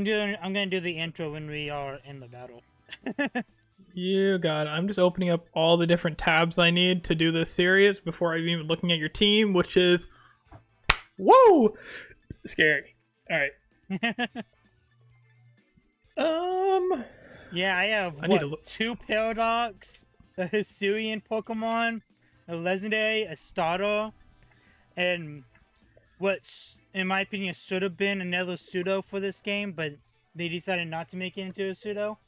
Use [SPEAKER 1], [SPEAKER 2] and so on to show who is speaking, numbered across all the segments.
[SPEAKER 1] I'm gonna do the intro when we are in the battle.
[SPEAKER 2] You got it. I'm just opening up all the different tabs I need to do this series before I'm even looking at your team, which is... Whoa! Scary. Alright.
[SPEAKER 1] Yeah, I have, two Paradox, a Hisuian Pokemon, a Legendary, a Starter, and what, in my opinion, should have been another Pseudo for this game, but they decided not to make it into a Pseudo.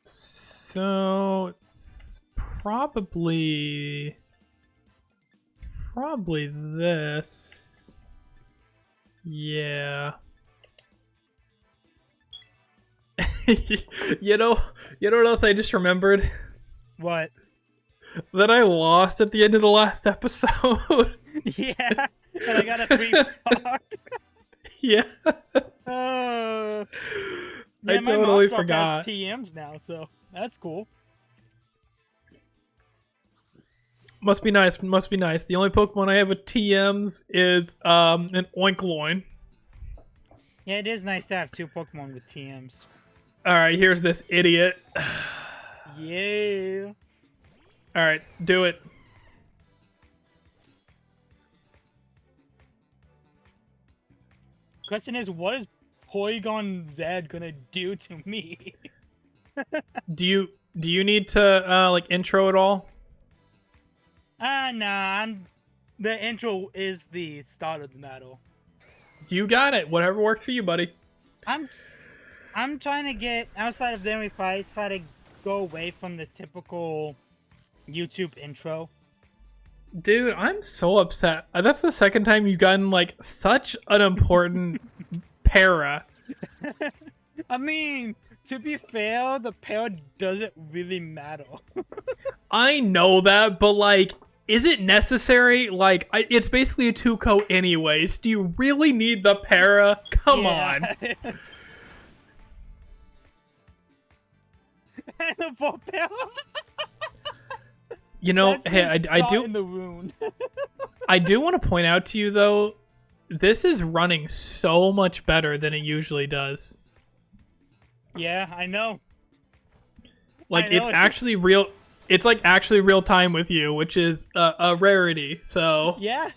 [SPEAKER 2] So it's probably this. Yeah. you know what else I just remembered?
[SPEAKER 1] What?
[SPEAKER 2] That I lost at the end of the last episode.
[SPEAKER 1] Yeah, and I got a 3-part.
[SPEAKER 2] Yeah.
[SPEAKER 1] Yeah,
[SPEAKER 2] I totally forgot.
[SPEAKER 1] Has TMs now, so that's cool.
[SPEAKER 2] Must be nice. Must be nice. The only Pokemon I have with TMs is an Oinkologne.
[SPEAKER 1] Yeah, it is nice to have two Pokemon with TMs.
[SPEAKER 2] All right, here's this idiot.
[SPEAKER 1] Yeah.
[SPEAKER 2] All right, do it.
[SPEAKER 1] Question is, what is Porygon Z gonna do to me?
[SPEAKER 2] Do you need to like intro it all?
[SPEAKER 1] Nah. The intro is the start of the battle.
[SPEAKER 2] You got it. Whatever works for you, buddy.
[SPEAKER 1] I'm trying to get outside of them if I try to go away from the typical YouTube intro.
[SPEAKER 2] Dude, I'm so upset. That's the second time you've gotten like such an important para.
[SPEAKER 1] I mean, to be fair, the para doesn't really matter.
[SPEAKER 2] I know that, but like, is it necessary? Like, it's basically a 2-coat anyways. Do you really need the para? Come on.
[SPEAKER 1] The full para.
[SPEAKER 2] You know,
[SPEAKER 1] That's
[SPEAKER 2] hey, I do.
[SPEAKER 1] In the wound.
[SPEAKER 2] I do want to point out to you though, this is running so much better than it usually does.
[SPEAKER 1] Yeah, I know.
[SPEAKER 2] Like it's actually real. It's like actually real time with you, which is a rarity. So
[SPEAKER 1] yeah.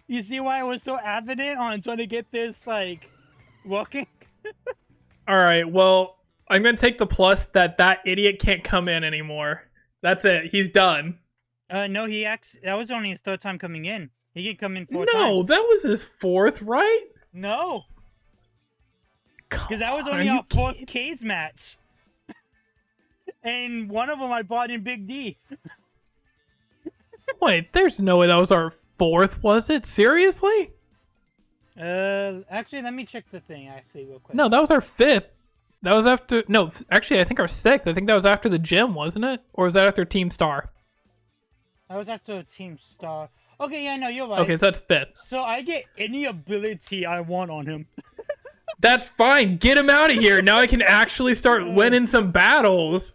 [SPEAKER 1] You see why I was so adamant on trying to get this like working?
[SPEAKER 2] All right. Well, I'm gonna take the plus that idiot can't come in anymore. That's it. He's done.
[SPEAKER 1] No, that was only his third time coming in. He can come in 4 times.
[SPEAKER 2] No, that was his 4th, right?
[SPEAKER 1] No. Because that was only our 4th Cage match. And one of them I bought in Big D.
[SPEAKER 2] Wait, there's no way that was our 4th, was it? Seriously?
[SPEAKER 1] Actually, let me check the thing, real quick.
[SPEAKER 2] No, that was our 5th. That was after... No, actually, I think our 6th. I think that was after the gym, wasn't it? Or was that after Team Star?
[SPEAKER 1] That was after Team Star. Okay, yeah, no, you're right.
[SPEAKER 2] Okay, so that's 5th.
[SPEAKER 1] So I get any ability I want on him.
[SPEAKER 2] That's fine. Get him out of here. Now I can actually start winning some battles.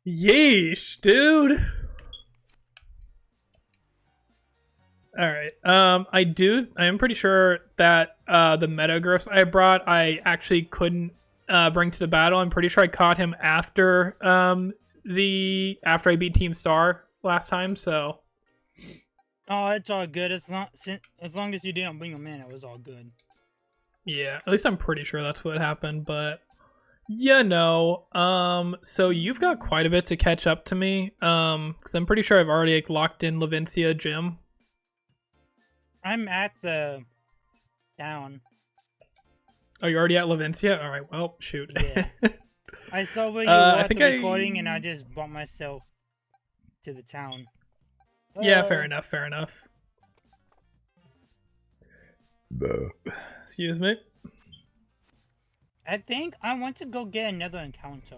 [SPEAKER 2] Yeesh, dude. Alright. I am pretty sure that the Metagross I brought, I actually couldn't bring to the battle. I'm pretty sure I caught him after after I beat Team Star last time, so.
[SPEAKER 1] Oh, it's all good. As long as you didn't bring him in, it was all good.
[SPEAKER 2] Yeah, at least I'm pretty sure that's what happened, but you know, so you've got quite a bit to catch up to me, because I'm pretty sure I've already like, locked in Levincia Gym.
[SPEAKER 1] I'm at the town.
[SPEAKER 2] Oh, you're already at Levincia? Alright, well, shoot.
[SPEAKER 1] Yeah. I saw where you were at the recording, and I just brought myself to the town.
[SPEAKER 2] Yeah, fair enough, fair enough. Excuse me.
[SPEAKER 1] I think I want to go get another encounter.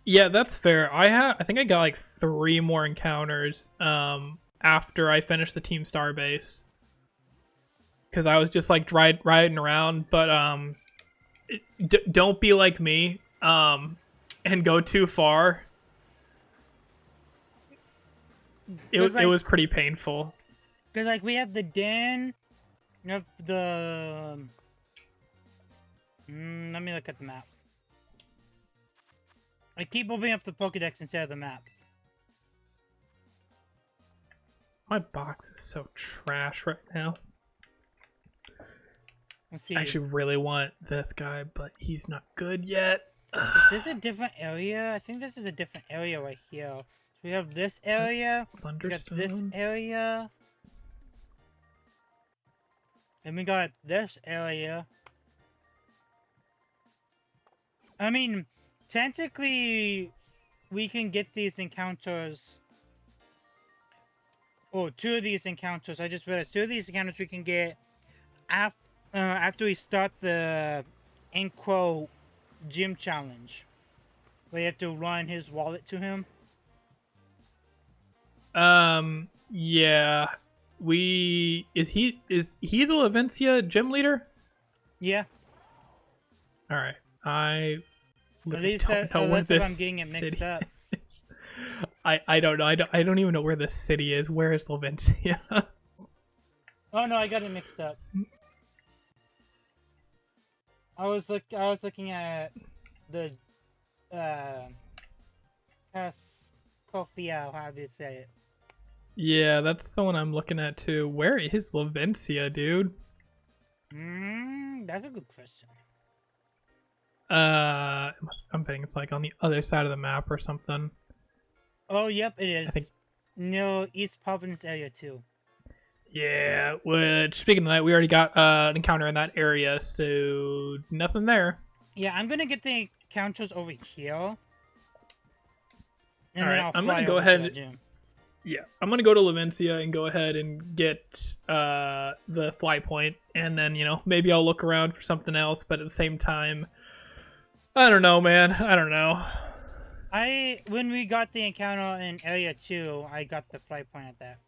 [SPEAKER 2] Yeah, that's fair. I think I got like 3 more encounters after I finished the Team Star base. Because I was just like riding around, but don't be like me and go too far. it was pretty painful.
[SPEAKER 1] Because, like, we have the den of the... let me look at the map. I keep opening up the Pokedex instead of the map.
[SPEAKER 2] My box is so trash right now.
[SPEAKER 1] Let's see.
[SPEAKER 2] I actually really want this guy, but he's not good yet.
[SPEAKER 1] Is this a different area? I think this is a different area right here. So we have this area. We got this area. And we got this area. I mean, technically, we can get these encounters. Oh, 2 of these encounters. I just realized 2 of these encounters we can get after we start the Inquo gym challenge. We have to run his wallet to him.
[SPEAKER 2] Yeah. Is he the Levencia gym leader?
[SPEAKER 1] Yeah.
[SPEAKER 2] All right. I
[SPEAKER 1] At least unless if I'm getting it mixed up.
[SPEAKER 2] I don't know. I don't even know where this city is. Where is Levencia?
[SPEAKER 1] Oh no, I got it mixed up. I was looking at the Pascofia, how do you say it?
[SPEAKER 2] Yeah, that's the one I'm looking at too. Where is Levencia, dude?
[SPEAKER 1] That's a good question.
[SPEAKER 2] I'm betting it's like on the other side of the map or something.
[SPEAKER 1] Oh, yep, it is.
[SPEAKER 2] I think...
[SPEAKER 1] No, East Province area too.
[SPEAKER 2] Yeah, which, speaking of that, we already got an encounter in that area, so nothing there.
[SPEAKER 1] Yeah, I'm gonna get the encounters over here. And
[SPEAKER 2] then I'm gonna go ahead. Yeah, I'm gonna go to Levencia and go ahead and get the fly point, and then maybe I'll look around for something else. But at the same time, I don't know, man. I don't know.
[SPEAKER 1] When we got the encounter in area 2, I got the fly point at that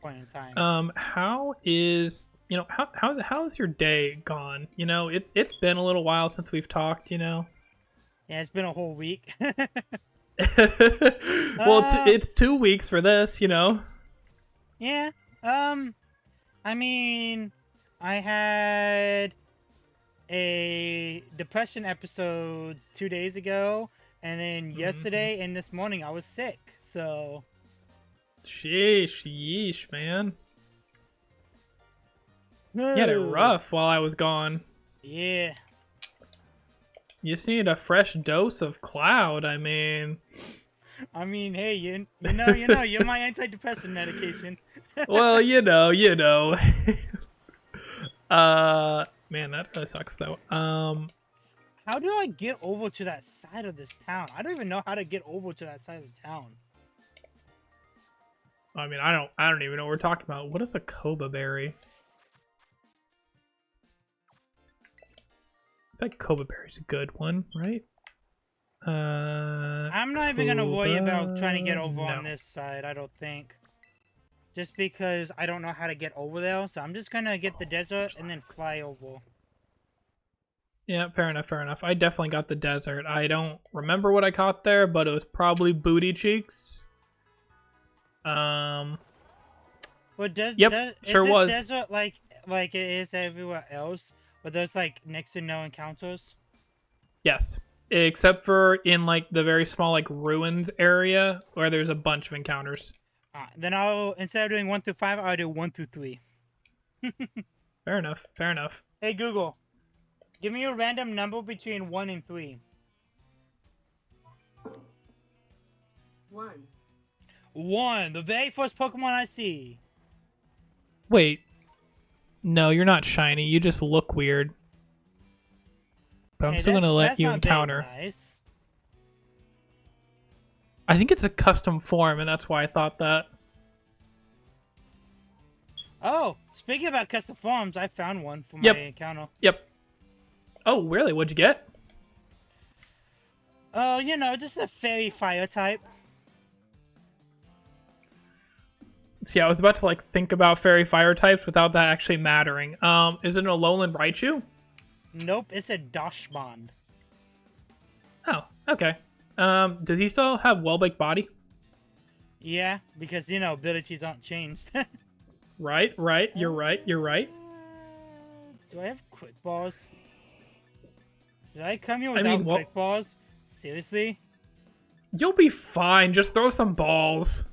[SPEAKER 1] point in time.
[SPEAKER 2] How is how's your day gone? It's been a little while since we've talked.
[SPEAKER 1] Yeah, it's been a whole week.
[SPEAKER 2] Well, it's 2 weeks for this.
[SPEAKER 1] Yeah. I mean, I had a depression episode 2 days ago. And then yesterday and this morning I was sick, so...
[SPEAKER 2] Yeesh, man. You had it rough while I was gone.
[SPEAKER 1] Yeah.
[SPEAKER 2] You just need a fresh dose of Cloudt, I mean...
[SPEAKER 1] hey, you know, you're my antidepressant medication.
[SPEAKER 2] Well, man, that really sucks, though.
[SPEAKER 1] How do I get over to that side of this town? I don't even know how to get over to that side of the town.
[SPEAKER 2] I mean, I don't even know what we're talking about. What is a Koba berry? I feel like Koba berry's a good one, right?
[SPEAKER 1] I'm not even gonna worry about trying to get over on this side, I don't think. Just because I don't know how to get over there, so I'm just gonna get the desert and then fly over.
[SPEAKER 2] Yeah, fair enough. I definitely got the desert. I don't remember what I caught there, but it was probably booty cheeks.
[SPEAKER 1] Well,
[SPEAKER 2] sure was.
[SPEAKER 1] Desert like it is everywhere else, but there's like next to no encounters?
[SPEAKER 2] Yes, except for in like the very small like ruins area where there's a bunch of encounters.
[SPEAKER 1] Then instead of doing 1 through 5, I'll do 1 through 3.
[SPEAKER 2] Fair enough.
[SPEAKER 1] Hey Google. Give me a random number between 1 and 3.
[SPEAKER 3] 1.
[SPEAKER 1] 1. The very first Pokemon I see.
[SPEAKER 2] Wait. No, you're not shiny. You just look weird. But I'm still going to let you encounter.
[SPEAKER 1] Nice.
[SPEAKER 2] I think it's a custom form, and that's why I thought that.
[SPEAKER 1] Oh, speaking about custom forms, I found one for my encounter.
[SPEAKER 2] Yep. Oh, really? What'd you get?
[SPEAKER 1] Oh, just a fairy fire type.
[SPEAKER 2] See, I was about to think about fairy fire types without that actually mattering. Is it an Alolan Raichu?
[SPEAKER 1] Nope, it's a Dachshund.
[SPEAKER 2] Oh, okay. Does he still have well-baked body?
[SPEAKER 1] Yeah, because, you know, abilities aren't changed.
[SPEAKER 2] Right, you're right.
[SPEAKER 1] Do I have quick balls? Did I come here
[SPEAKER 2] I
[SPEAKER 1] without
[SPEAKER 2] mean, well-
[SPEAKER 1] quick balls? Seriously?
[SPEAKER 2] You'll be fine. Just throw some balls.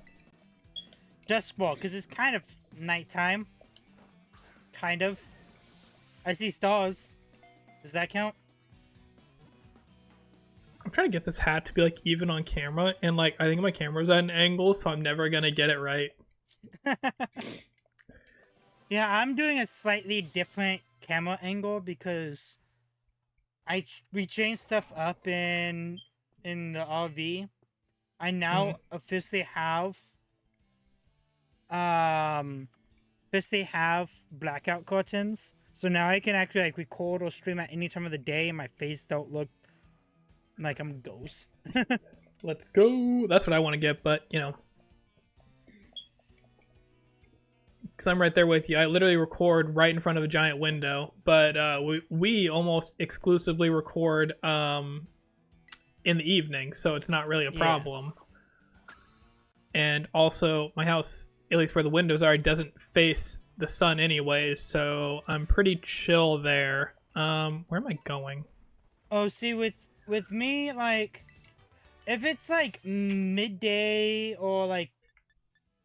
[SPEAKER 1] Just ball, because it's kind of nighttime. Kind of. I see stars. Does that count?
[SPEAKER 2] I'm trying to get this hat to be like even on camera, and like I think my camera's at an angle, so I'm never gonna get it right.
[SPEAKER 1] Yeah, I'm doing a slightly different camera angle because we changed stuff up in the RV. I now officially have blackout curtains. So now I can actually like record or stream at any time of the day and my face don't look like I'm a ghost.
[SPEAKER 2] Let's go. That's what I want to get, but you know, because I'm right there with you. I literally record right in front of a giant window, but we almost exclusively record in the evening, so it's not really a problem. And also, my house, at least where the windows are, doesn't face the sun anyways, so I'm pretty chill there. Where am I going?
[SPEAKER 1] Oh, see, with me, like, if it's like midday or like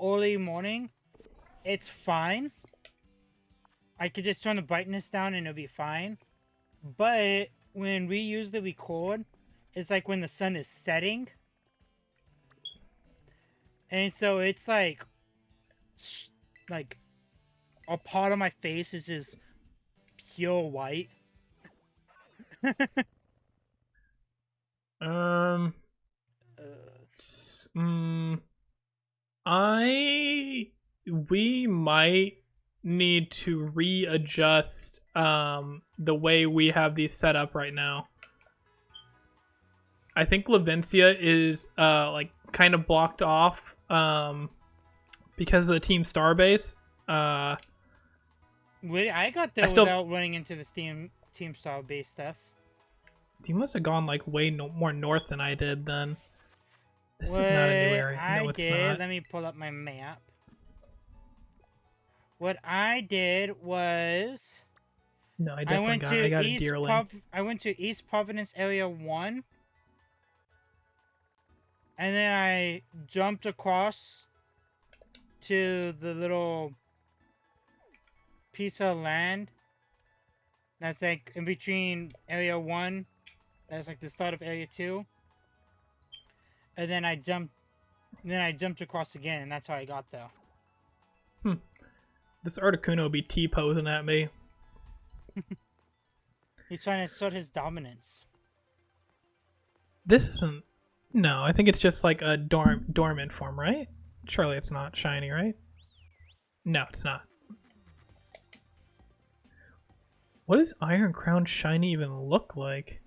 [SPEAKER 1] early morning, it's fine. I could just turn the brightness down and it'll be fine. But when we usually record, it's like when the sun is setting. And so it's like a part of my face is just pure white.
[SPEAKER 2] We might need to readjust the way we have these set up right now. I think Levencia is like kind of blocked off because of the Team Starbase.
[SPEAKER 1] Wait, I got there without running into the Team Starbase stuff.
[SPEAKER 2] You must have gone like way more north than I did then. This is not a new area. No, it's not.
[SPEAKER 1] Let me pull up my map. What I did was...
[SPEAKER 2] No, I definitely got a deerling.
[SPEAKER 1] I went to East Providence Area 1. And then I jumped across to the little piece of land that's like in between Area 1. That's like the start of Area 2. And then I jumped across again, and that's how I got there.
[SPEAKER 2] This Articuno will be T-posing at me.
[SPEAKER 1] He's trying to assert his dominance.
[SPEAKER 2] This isn't... No, I think it's just like a dormant form, right? Surely it's not shiny, right? No, it's not. What does Iron Crown Shiny even look like?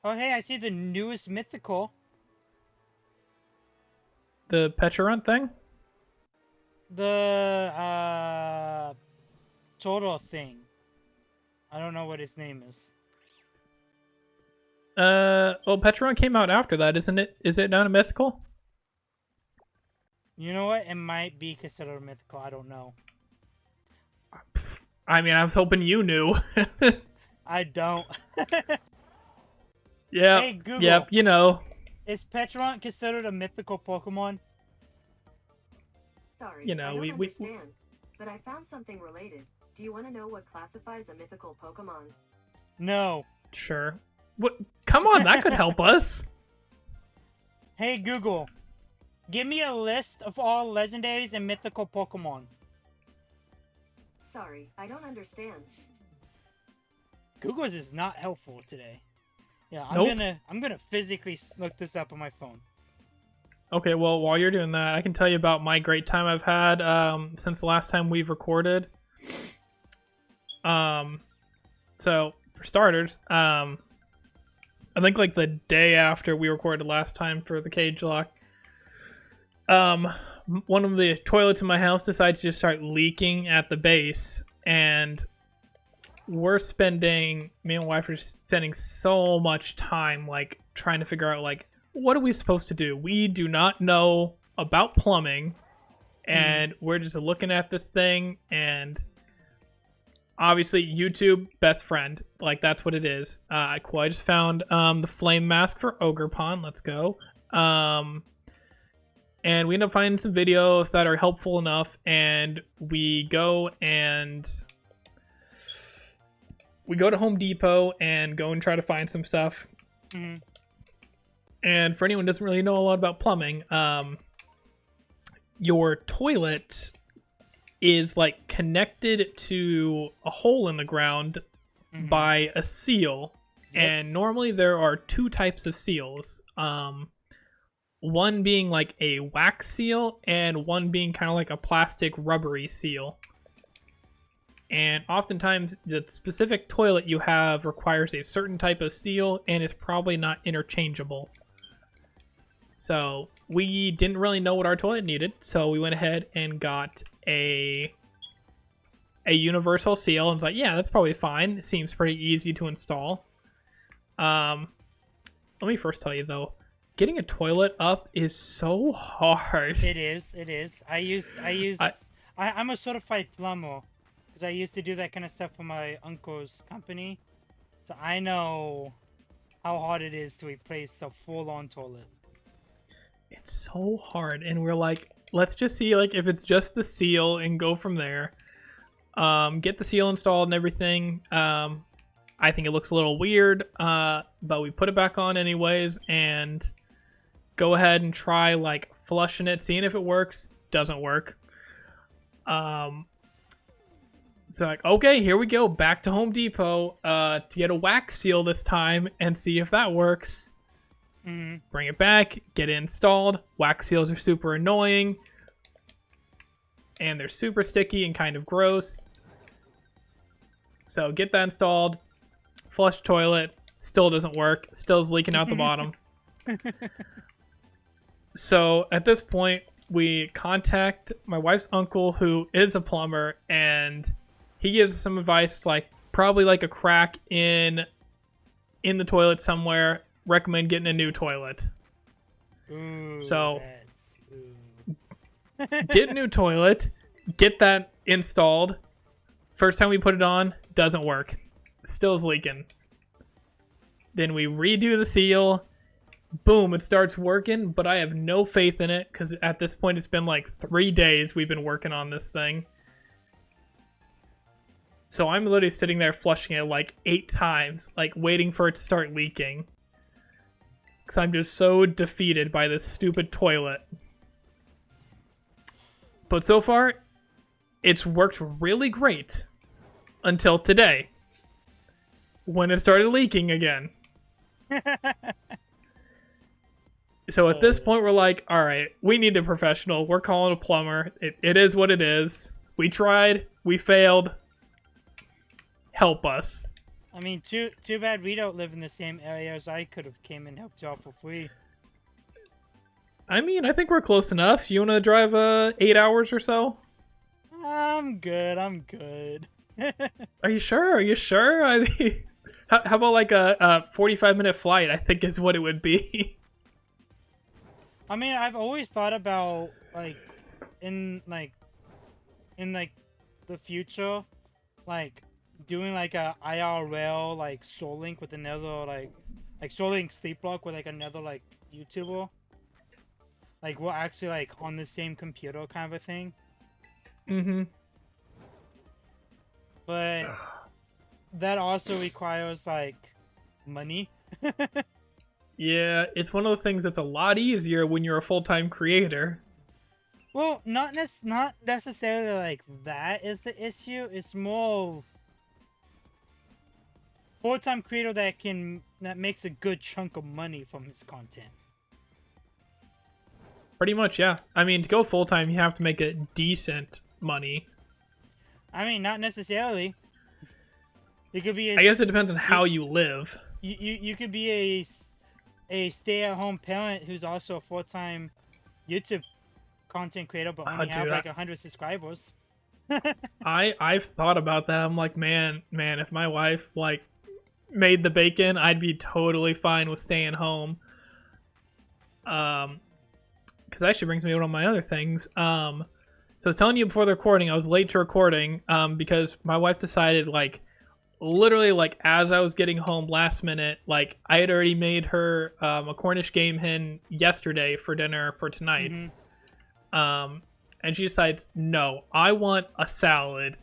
[SPEAKER 1] Oh, hey, I see the newest mythical.
[SPEAKER 2] The Pecharunt thing?
[SPEAKER 1] The, Total thing. I don't know what his name is.
[SPEAKER 2] Well, Pecharunt came out after that, isn't it? Is it not a mythical?
[SPEAKER 1] You know what? It might be considered a mythical. I don't know.
[SPEAKER 2] I mean, I was hoping you knew.
[SPEAKER 1] I don't.
[SPEAKER 2] Yeah.
[SPEAKER 1] Hey, Google.
[SPEAKER 2] Yep, you know.
[SPEAKER 1] Is Pecharunt considered a mythical Pokemon?
[SPEAKER 3] Sorry,
[SPEAKER 2] you know,
[SPEAKER 3] I don't
[SPEAKER 2] we
[SPEAKER 3] understand, but I found something related. Do you want to know what classifies a mythical Pokemon?
[SPEAKER 1] No.
[SPEAKER 2] Sure. What? Come on, that could help us.
[SPEAKER 1] Hey, Google. Give me a list of all legendaries and mythical Pokemon.
[SPEAKER 3] Sorry, I don't understand.
[SPEAKER 1] Google's is not helpful today. Yeah, I'm gonna physically look this up on my phone.
[SPEAKER 2] Okay, well, while you're doing that, I can tell you about my great time I've had since the last time we've recorded. So for starters, I think like the day after we recorded last time for the Cagelocke, one of the toilets in my house decides to just start leaking at the base, and me and my wife are spending so much time like trying to figure out like what are we supposed to do? We do not know about plumbing, and we're just looking at this thing, and obviously YouTube, best friend. Like, that's what it is. Cool, I just found the flame mask for Ogre Pond. Let's go. And we end up finding some videos that are helpful enough, and we go to Home Depot and go and try to find some stuff.
[SPEAKER 1] Mm-hmm.
[SPEAKER 2] And for anyone who doesn't really know a lot about plumbing, your toilet is like connected to a hole in the ground by a seal. Yep. And normally there are two types of seals. One being like a wax seal and one being kind of like a plastic rubbery seal. And oftentimes the specific toilet you have requires a certain type of seal and it's probably not interchangeable. So we didn't really know what our toilet needed, so we went ahead and got a universal seal and was like, yeah, that's probably fine. It seems pretty easy to install. Let me first tell you though, getting a toilet up is so hard.
[SPEAKER 1] It is. I'm a certified plumber because I used to do that kind of stuff for my uncle's company, so I know how hard it is to replace a full-on toilet.
[SPEAKER 2] It's so hard, and we're like, let's just see like if it's just the seal and go from there. Get the seal installed and everything. I think it looks a little weird, but we put it back on anyways and go ahead and try like flushing it, seeing if it works. Doesn't work. So like, okay, here we go, back to Home Depot to get a wax seal this time and see if that works. Bring it back, get it installed. Wax seals are super annoying, and they're super sticky and kind of gross. So get that installed, flush toilet, still doesn't work, still is leaking out the bottom. So at this point, we contact my wife's uncle, who is a plumber, and he gives us some advice, like probably like a crack in the toilet somewhere. Recommend getting a new toilet.
[SPEAKER 1] Ooh,
[SPEAKER 2] so get a new toilet, get that installed. First time we put it on, doesn't work. Still is leaking. Then we redo the seal. Boom, it starts working, but I have no faith in it because at this point it's been like 3 days we've been working on this thing. So I'm literally sitting there flushing it like 8 times, like waiting for it to start leaking. Because I'm just so defeated by this stupid toilet. But so far, it's worked really great until today, when it started leaking again. So at this point, we're like, all right, we need a professional. We're calling a plumber. It is what it is. We tried. We failed. Help us.
[SPEAKER 1] I mean, too bad we don't live in the same area, as I could have came and helped you out for free.
[SPEAKER 2] I mean, I think we're close enough. You want to drive 8 hours or so?
[SPEAKER 1] I'm good.
[SPEAKER 2] Are you sure? I mean, how about like a 45-minute flight, I think is what it would be.
[SPEAKER 1] I mean, I've always thought about, like, in the future, like, doing like a IRL like Soul Link with another like Soul Link Sleep Block with like another like YouTuber. Like we're actually like on the same computer kind of a thing. But that also requires like money.
[SPEAKER 2] Yeah, it's one of those things that's a lot easier when you're a full-time creator.
[SPEAKER 1] Well, not necessarily like that is the issue. It's more full-time creator that makes a good chunk of money from his content.
[SPEAKER 2] Pretty much, yeah. I mean, to go full-time, you have to make a decent money.
[SPEAKER 1] I mean, not necessarily. It could be.
[SPEAKER 2] I guess it depends on how you live.
[SPEAKER 1] You could be a stay-at-home parent who's also a full-time YouTube content creator, but only have like 100 subscribers.
[SPEAKER 2] I've thought about that. I'm like, man, if my wife like made the bacon, I'd be totally fine with staying home. because that actually brings me to one of my other things. So I was telling you before the recording, I was late to recording because my wife decided, like, literally, like, as I was getting home last minute, like, I had already made her a Cornish game hen yesterday for dinner for tonight. Mm-hmm. And she decides, no, I want a salad.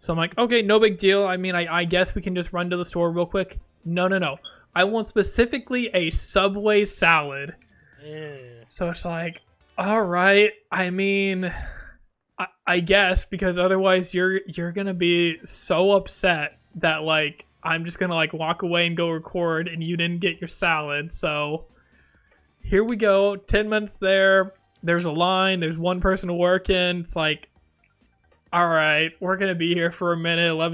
[SPEAKER 2] So I'm like, okay, no big deal. I mean, I guess we can just run to the store real quick. No. I want specifically a Subway salad. Yeah. So it's like, all right. I mean, I guess, because otherwise you're gonna be so upset that, like, I'm just gonna, like, walk away and go record, and you didn't get your salad. So here we go. 10 minutes there. There's a line. There's one person working. It's like, all right, we're gonna be here for a minute. Let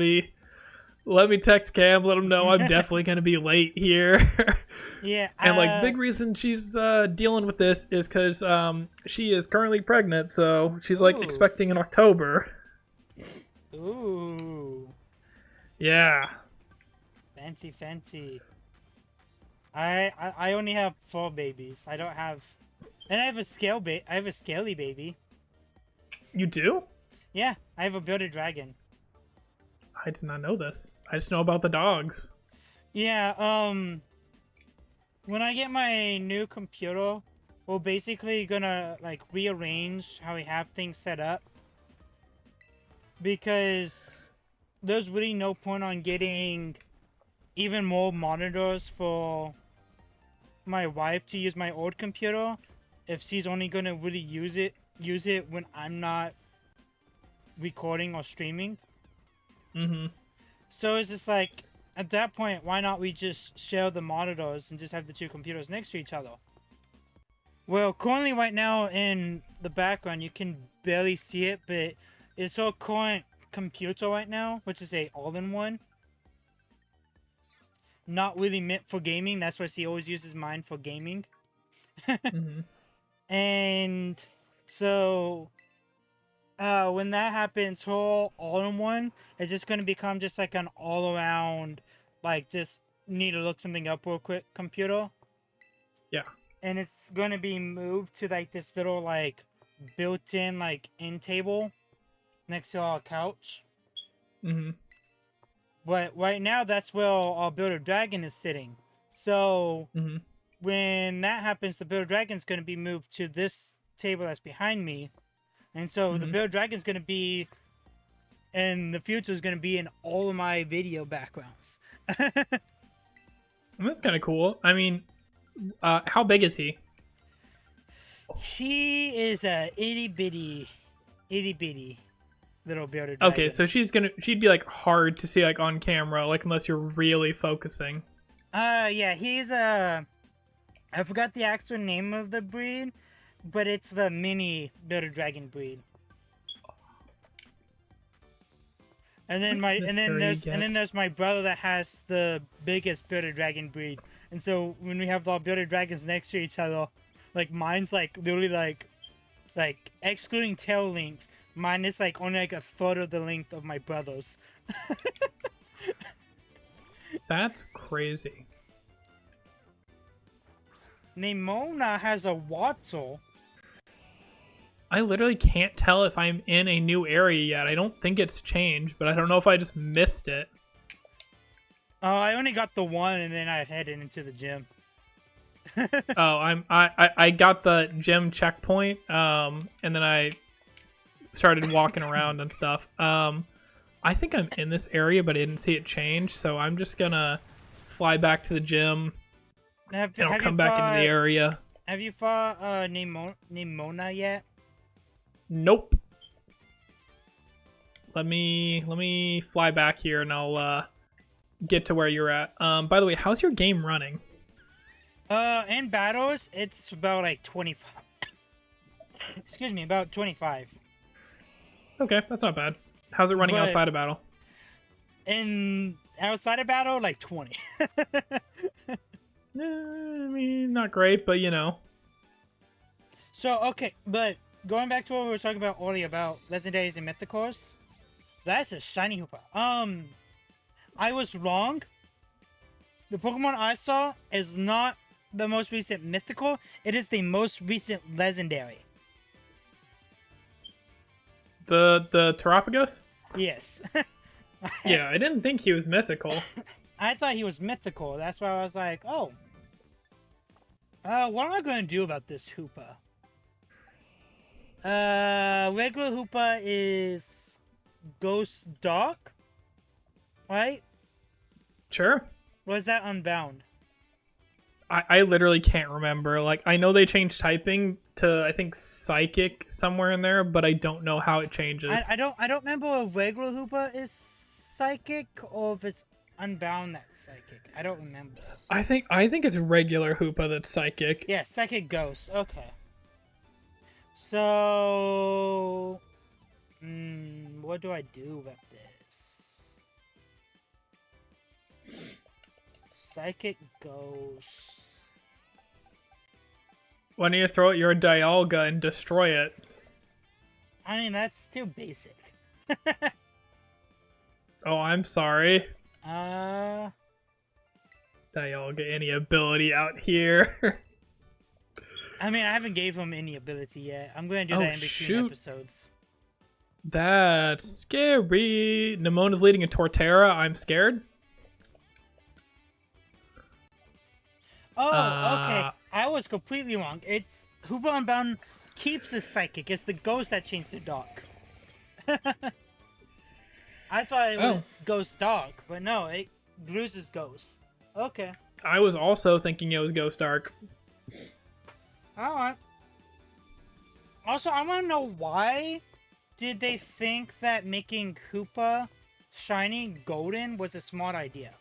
[SPEAKER 2] me text Cam, let him know I'm definitely going to be late here.
[SPEAKER 1] Yeah.
[SPEAKER 2] And, like, big reason she's dealing with this is because she is currently pregnant, so she's, like, expecting in October.
[SPEAKER 1] Ooh.
[SPEAKER 2] Yeah.
[SPEAKER 1] Fancy. I only have 4 babies. I don't have... And I have a scaly baby.
[SPEAKER 2] You do?
[SPEAKER 1] Yeah, I have a bearded dragon.
[SPEAKER 2] I did not know this. I just know about the dogs.
[SPEAKER 1] Yeah, when I get my new computer, we're basically gonna, like, rearrange how we have things set up. Because there's really no point on getting even more monitors for my wife to use my old computer if she's only gonna really use it when I'm not recording or streaming.
[SPEAKER 2] Mm-hmm.
[SPEAKER 1] So it's just like, at that point, why not we just share the monitors and just have the 2 computers next to each other? Well, currently right now in the background, you can barely see it, but it's her current computer right now, which is a all-in-one. Not really meant for gaming. That's why she always uses mine for gaming.
[SPEAKER 2] Mm-hmm.
[SPEAKER 1] And so... when that happens, her all-in-one is just going to become just like an all-around, like, just need to look something up real quick computer.
[SPEAKER 2] Yeah.
[SPEAKER 1] And it's going to be moved to, like, this little, like, built-in, like, end table next to our couch.
[SPEAKER 2] Mm-hmm.
[SPEAKER 1] But right now, that's where our Builder Dragon is sitting. So, when that happens, the Builder Dragon's going to be moved to this table that's behind me. And so the Builder Dragon's going to be, in the future, is going to be in all of my video backgrounds.
[SPEAKER 2] That's kind of cool. I mean, how big is he?
[SPEAKER 1] She is a itty bitty little Builder Dragon.
[SPEAKER 2] Okay, so she'd be, like, hard to see, like, on camera, like, unless you're really focusing.
[SPEAKER 1] Yeah, he's I forgot the actual name of the breed, but it's the mini Builder Dragon breed. And then there's my brother that has the biggest Builder Dragon breed. And so when we have all Builder Dragons next to each other, like, mine's like literally like excluding tail length, mine is like only like a third of the length of my brother's.
[SPEAKER 2] That's crazy.
[SPEAKER 1] Nimona has a Watzel.
[SPEAKER 2] I literally can't tell if I'm in a new area yet. I don't think it's changed, but I don't know if I just missed it.
[SPEAKER 1] Oh, I only got the one, and then I headed into the gym.
[SPEAKER 2] I got the gym checkpoint, and then I started walking around and stuff. I think I'm in this area, but I didn't see it change, so I'm just gonna fly back to the gym, and I'll come back into the area.
[SPEAKER 1] Have you fought Nimona yet?
[SPEAKER 2] Nope. Let me fly back here, and I'll get to where you're at. By the way, how's your game running?
[SPEAKER 1] In battles, it's about like 25. Excuse me, about 25.
[SPEAKER 2] Okay, that's not bad. How's it running outside of battle?
[SPEAKER 1] Outside of battle, like 20.
[SPEAKER 2] I mean, not great, but you know.
[SPEAKER 1] So, okay, but going back to what we were talking about earlier about legendaries and mythicals, that's a shiny Hoopa. I was wrong. The Pokemon I saw is not the most recent mythical. It is the most recent legendary.
[SPEAKER 2] The Terapagos?
[SPEAKER 1] Yes.
[SPEAKER 2] Yeah, I didn't think he was mythical.
[SPEAKER 1] I thought he was mythical. That's why I was like, oh. What am I going to do about this Hoopa? Regular Hoopa is Ghost Dark, right?
[SPEAKER 2] Sure.
[SPEAKER 1] Or is that Unbound?
[SPEAKER 2] I literally can't remember. Like, I know they changed typing to, I think, Psychic somewhere in there, but I don't know how it changes.
[SPEAKER 1] I don't remember if regular Hoopa is Psychic or if it's Unbound that's Psychic. I don't remember.
[SPEAKER 2] I think it's regular Hoopa that's Psychic.
[SPEAKER 1] Yeah, Psychic Ghost. Okay. So, what do I do about this? Psychic Ghost.
[SPEAKER 2] Why don't you throw out your Dialga and destroy it?
[SPEAKER 1] I mean, that's too basic.
[SPEAKER 2] Oh, I'm sorry.
[SPEAKER 1] Uh,
[SPEAKER 2] Dialga, any ability out here?
[SPEAKER 1] I mean, I haven't gave him any ability yet. I'm going to do
[SPEAKER 2] Oh,
[SPEAKER 1] that in between
[SPEAKER 2] shoot.
[SPEAKER 1] episodes.
[SPEAKER 2] That's scary. Nemona's leading a Torterra. I'm scared.
[SPEAKER 1] Oh, okay. I was completely wrong. It's Hoopa Unbound keeps the Psychic. It's the Ghost that changed to Dark. I thought it was Ghost Dark, but no, it loses Ghost. Okay.
[SPEAKER 2] I was also thinking it was Ghost Dark.
[SPEAKER 1] Alright. Also, I want to know why did they think that making Koopa shiny golden was a smart idea?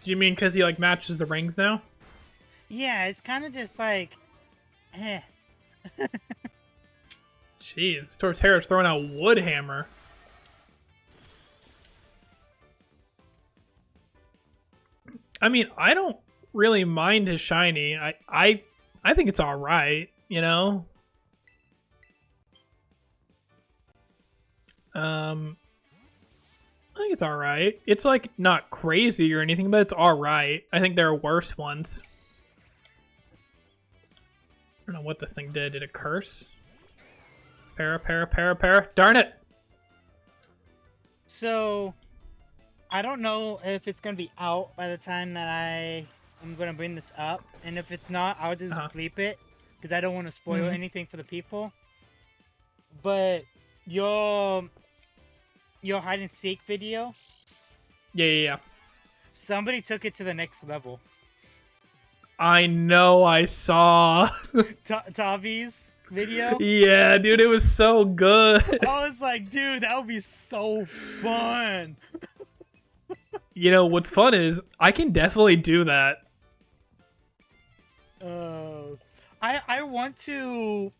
[SPEAKER 2] Do you mean because he like matches the rings now?
[SPEAKER 1] Yeah, it's kind of just like, eh.
[SPEAKER 2] Jeez, Torterra's throwing out Wood Hammer. I mean, I don't really mind his shiny. I think it's all right, you know. I think it's all right. It's like not crazy or anything, but it's all right. I think there are worse ones. I don't know what this thing did. Did it curse? Para. Darn it!
[SPEAKER 1] So, I don't know if it's going to be out by the time that I'm going to bring this up. And if it's not, I'll just bleep it. Because I don't want to spoil anything for the people. But your hide and seek video.
[SPEAKER 2] Yeah.
[SPEAKER 1] Somebody took it to the next level.
[SPEAKER 2] I know, I saw.
[SPEAKER 1] Tavi's video.
[SPEAKER 2] Yeah, dude, it was so good.
[SPEAKER 1] I was like, dude, that would be so fun.
[SPEAKER 2] You know, what's fun is I can definitely do that.
[SPEAKER 1] I want to...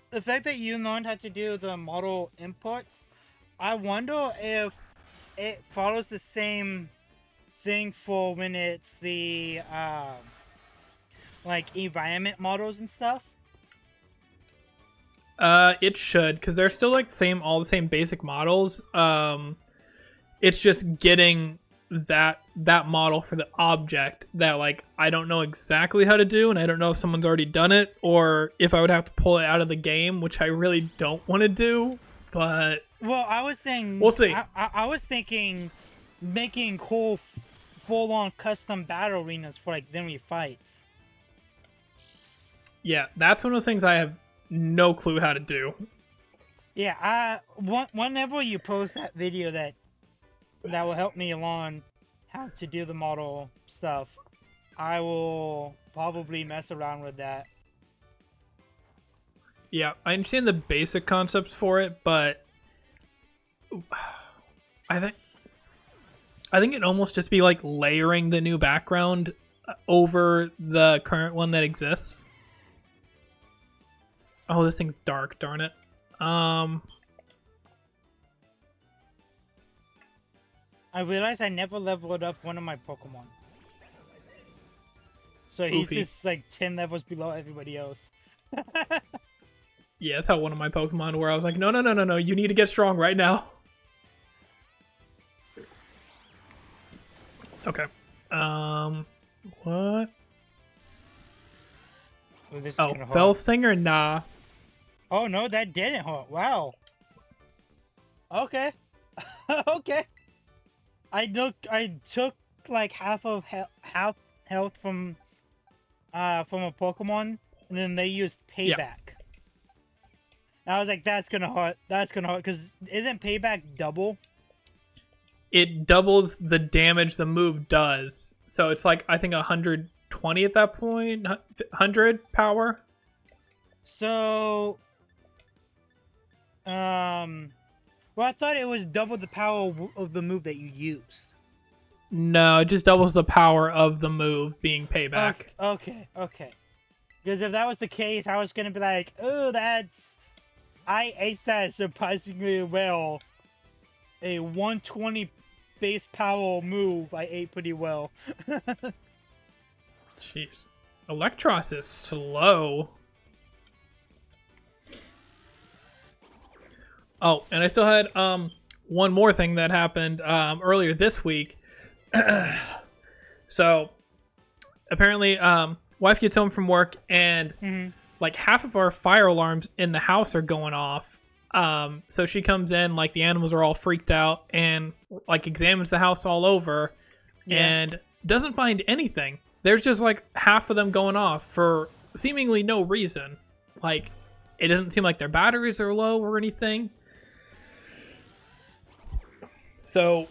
[SPEAKER 1] The fact that you learned how to do the model inputs, I wonder if it follows the same thing for when it's the like environment models and stuff.
[SPEAKER 2] It should, because they're still like all the same basic models. It's just getting that model for the object that like I don't know exactly how to do, and I don't know if someone's already done it or if I would have to pull it out of the game, which I really don't want to do. But
[SPEAKER 1] well, I was saying
[SPEAKER 2] we'll see.
[SPEAKER 1] I was thinking making cool full-on custom battle arenas for like Vinny fights.
[SPEAKER 2] Yeah, that's one of those things I have no clue how to do.
[SPEAKER 1] Yeah, whenever you post that video that will help me along how to do the model stuff, I will probably mess around with that.
[SPEAKER 2] Yeah, I understand the basic concepts for it, but I think it'd almost just be like layering the new background over the current one that exists. Oh, this thing's dark, darn it.
[SPEAKER 1] I realized I never leveled up one of my Pokemon. So he's just like 10 levels below everybody else.
[SPEAKER 2] Yeah, that's how one of my Pokemon where I was like, no, you need to get strong right now. Okay. What?
[SPEAKER 1] Oh, this is
[SPEAKER 2] Oh,
[SPEAKER 1] gonna
[SPEAKER 2] Fell
[SPEAKER 1] hurt.
[SPEAKER 2] Stinger? Nah.
[SPEAKER 1] Oh no, that didn't hurt. Wow. Okay. Okay. I took like half health from a Pokemon, and then they used
[SPEAKER 2] Yeah.
[SPEAKER 1] payback. And I was like, that's gonna hurt. That's gonna hurt, because isn't payback double?
[SPEAKER 2] It doubles the damage the move does. So it's like, I think 120 at that point, 100 power.
[SPEAKER 1] So, well, I thought it was double the power of the move that you used.
[SPEAKER 2] No, it just doubles the power of the move being payback.
[SPEAKER 1] Okay. Because if that was the case, I was gonna be like, oh, I ate that surprisingly well. A 120 base power move, I ate pretty well.
[SPEAKER 2] Jeez. Electros is slow. Oh, and I still had one more thing that happened earlier this week. So apparently wife gets home from work and like half of our fire alarms in the house are going off. So she comes in, like the animals are all freaked out, and like examines the house all over and doesn't find anything. There's just like half of them going off for seemingly no reason. Like it doesn't seem like their batteries are low or anything. So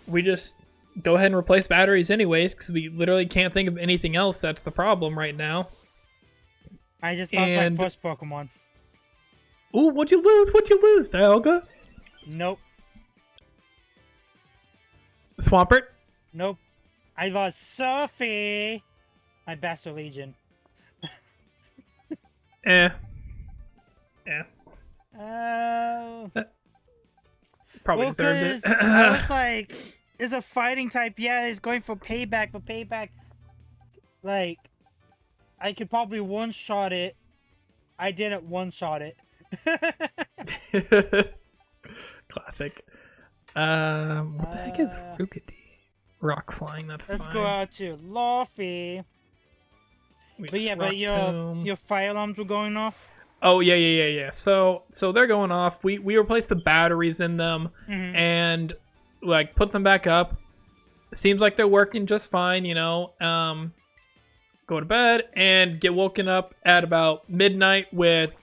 [SPEAKER 2] we just go ahead and replace batteries anyways, because we literally can't think of anything else that's the problem right now.
[SPEAKER 1] I just lost my first Pokemon.
[SPEAKER 2] Ooh, what'd you lose? What'd you lose, Dialga?
[SPEAKER 1] Nope.
[SPEAKER 2] Swampert?
[SPEAKER 1] Nope. I lost Sophie. My Bastard Legion.
[SPEAKER 2] Yeah. Probably deserved it.
[SPEAKER 1] I was like, it's a fighting type. Yeah, it's going for payback, but payback, like, I could probably one-shot it. I didn't one-shot it.
[SPEAKER 2] Classic. What the heck is Rookidee? Rock flying, that's
[SPEAKER 1] Let's
[SPEAKER 2] fine.
[SPEAKER 1] go out to Luffy.
[SPEAKER 2] We
[SPEAKER 1] But
[SPEAKER 2] just
[SPEAKER 1] yeah, but
[SPEAKER 2] rock tomb.
[SPEAKER 1] your fire alarms were going off?
[SPEAKER 2] Oh, yeah. So they're going off. We replaced the batteries in them and like put them back up. Seems like they're working just fine, you know. Go to bed and get woken up at about midnight with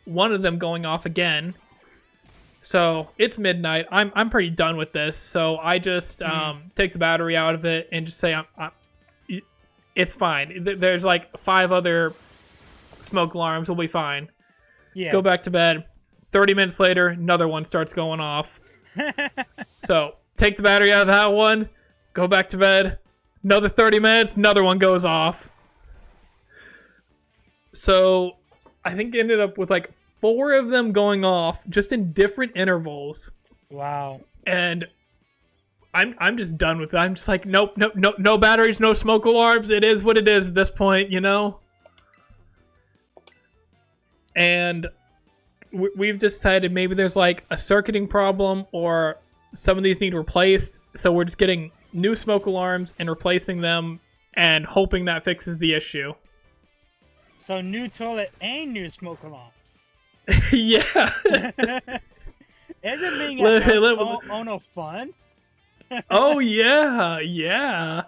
[SPEAKER 2] one of them going off again. So it's midnight. I'm pretty done with this. So I just take the battery out of it and just say it's fine. There's like 5 other smoke alarms. We'll be fine.
[SPEAKER 1] Yeah.
[SPEAKER 2] Go back to bed. 30 minutes later, another one starts going off. So take the battery out of that one. Go back to bed. Another 30 minutes, another one goes off. So I think it ended up with like 4 of them going off just in different intervals.
[SPEAKER 1] Wow.
[SPEAKER 2] And I'm just done with it. I'm just like, nope, no batteries, no smoke alarms. It is what it is at this point, you know? And we've decided maybe there's like a circuiting problem or some of these need replaced. So we're just getting new smoke alarms and replacing them and hoping that fixes the issue.
[SPEAKER 1] So new toilet and new smoke alarms.
[SPEAKER 2] Yeah.
[SPEAKER 1] Isn't being a house owner fun?
[SPEAKER 2] Oh, yeah.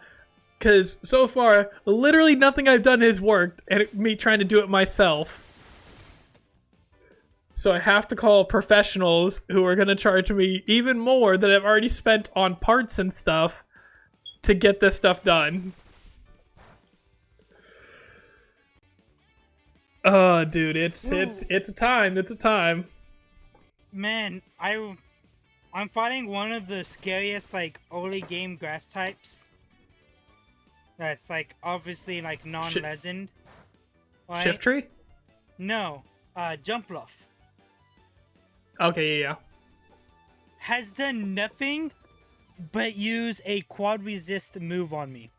[SPEAKER 2] Because so far, literally nothing I've done has worked, and me trying to do it myself. So I have to call professionals who are going to charge me even more than I've already spent on parts and stuff to get this stuff done. Oh, dude, it's a time. It's a time.
[SPEAKER 1] Man, I'm fighting one of the scariest like early game grass types. That's like obviously like non-legend. Right?
[SPEAKER 2] Shift tree?
[SPEAKER 1] No, Jumpluff.
[SPEAKER 2] Okay, yeah.
[SPEAKER 1] Has done nothing but use a quad resist move on me.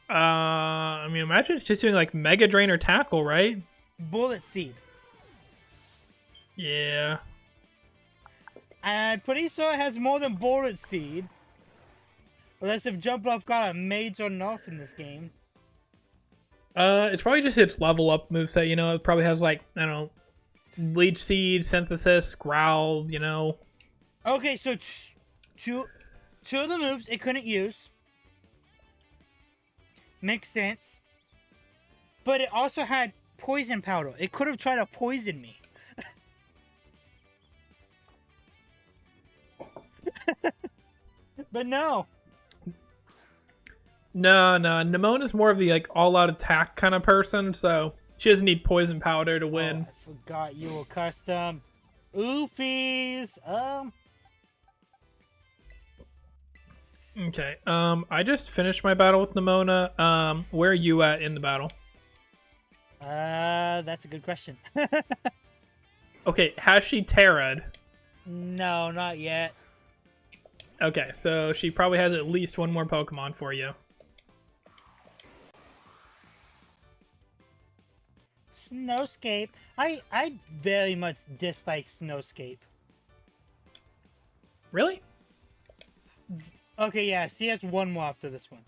[SPEAKER 2] I mean, imagine it's just doing like Mega Drain or Tackle, right?
[SPEAKER 1] Bullet Seed.
[SPEAKER 2] Yeah.
[SPEAKER 1] I'm pretty sure it has more than Bullet Seed. Unless if jump off got a major nerf in this game.
[SPEAKER 2] It's probably just its level up moveset, you know. It probably has like, I don't know, Leech Seed, Synthesis, Growl, you know.
[SPEAKER 1] Okay, so two of the moves it couldn't use. Makes sense. But it also had poison powder. It could have tried to poison me. But no.
[SPEAKER 2] No, Nemona's more of the like all-out attack kind of person, so she doesn't need poison powder to win.
[SPEAKER 1] Oh, I forgot you were custom. Oofies.
[SPEAKER 2] Okay. I just finished my battle with Nemona. Where are you at in the battle?
[SPEAKER 1] That's a good question.
[SPEAKER 2] Okay, has she Terra'd?
[SPEAKER 1] No, not yet.
[SPEAKER 2] Okay, so she probably has at least one more Pokemon for you.
[SPEAKER 1] Snowscape. I very much dislike Snowscape.
[SPEAKER 2] Really?
[SPEAKER 1] Okay, yeah, she has one more after this one.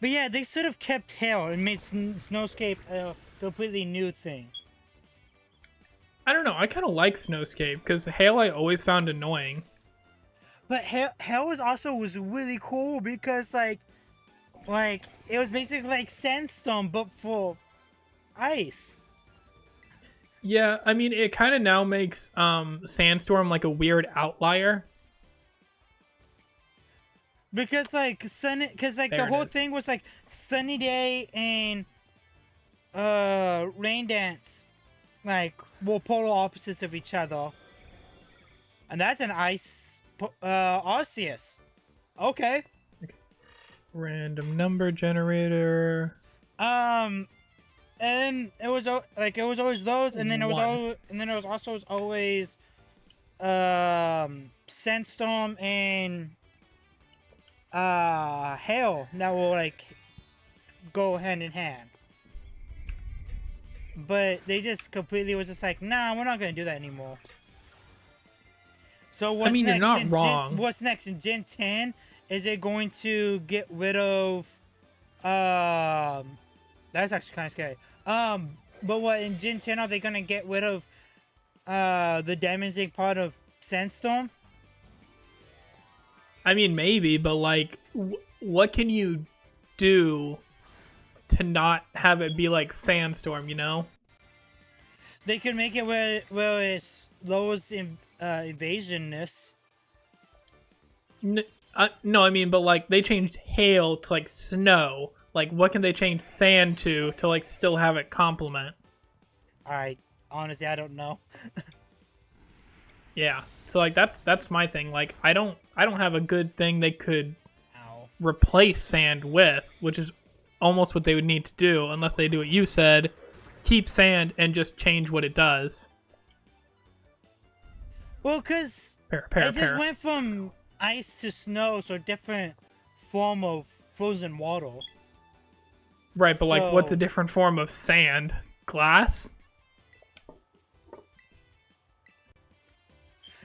[SPEAKER 1] But yeah, they should have kept Hail and made Snowscape a completely new thing.
[SPEAKER 2] I don't know. I kind of like Snowscape because Hail I always found annoying.
[SPEAKER 1] But Hail was really cool because like it was basically like Sandstorm but for ice.
[SPEAKER 2] Yeah, I mean it kind of now makes Sandstorm like a weird outlier.
[SPEAKER 1] Because like the whole thing was like Sunny Day and Rain Dance, like were polar opposites of each other. And that's an ice Arceus. Okay.
[SPEAKER 2] Random number generator.
[SPEAKER 1] And it was always those, and then it was also always Sandstorm and Hail that will like go hand in hand. But they just completely was just like, nah, we're not gonna do that anymore. So what's next?
[SPEAKER 2] You're not wrong.
[SPEAKER 1] What's next in Gen 10? Is it going to get rid of that's actually kind of scary. But what in Gen 10 are they gonna get rid of the damaging part of Sandstorm?
[SPEAKER 2] I mean, maybe, but like, what can you do to not have it be like Sandstorm, you know?
[SPEAKER 1] They could make it where it lowers evasionness.
[SPEAKER 2] No, I mean, but like, they changed Hail to like Snow. Like, what can they change Sand to like still have it complement?
[SPEAKER 1] Honestly, I don't know.
[SPEAKER 2] Yeah, so like that's my thing. Like, I don't have a good thing they could
[SPEAKER 1] Ow.
[SPEAKER 2] replace Sand with, which is almost what they would need to do, unless they do what you said, keep Sand and just change what it does.
[SPEAKER 1] Well, because it just went from ice to snow, so different form of frozen water.
[SPEAKER 2] Right, but like, what's a different form of sand? Glass?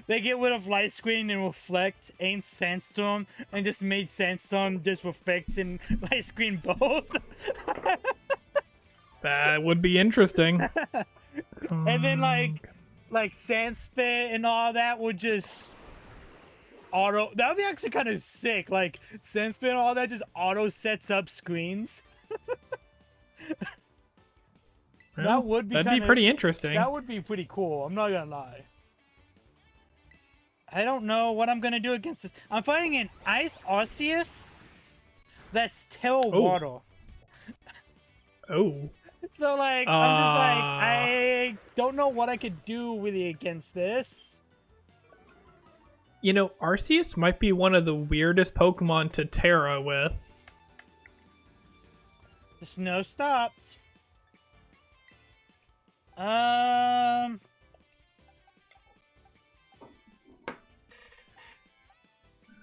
[SPEAKER 1] They get rid of light screen and reflect ain't Sandstorm and just made Sandstorm just reflect and light screen both.
[SPEAKER 2] That would be interesting.
[SPEAKER 1] And then like Sand Spit and all that would just auto. That would be actually kind of sick. Like Sand Spit and all that just auto sets up screens.
[SPEAKER 2] Well, that'd be pretty interesting.
[SPEAKER 1] That would be pretty cool. I'm not gonna lie. I don't know what I'm gonna do against this. I'm fighting an Ice Arceus that's tail water.
[SPEAKER 2] Oh.
[SPEAKER 1] So like, I'm just like, I don't know what I could do really against this.
[SPEAKER 2] You know, Arceus might be one of the weirdest Pokemon to Terra with.
[SPEAKER 1] The snow stopped.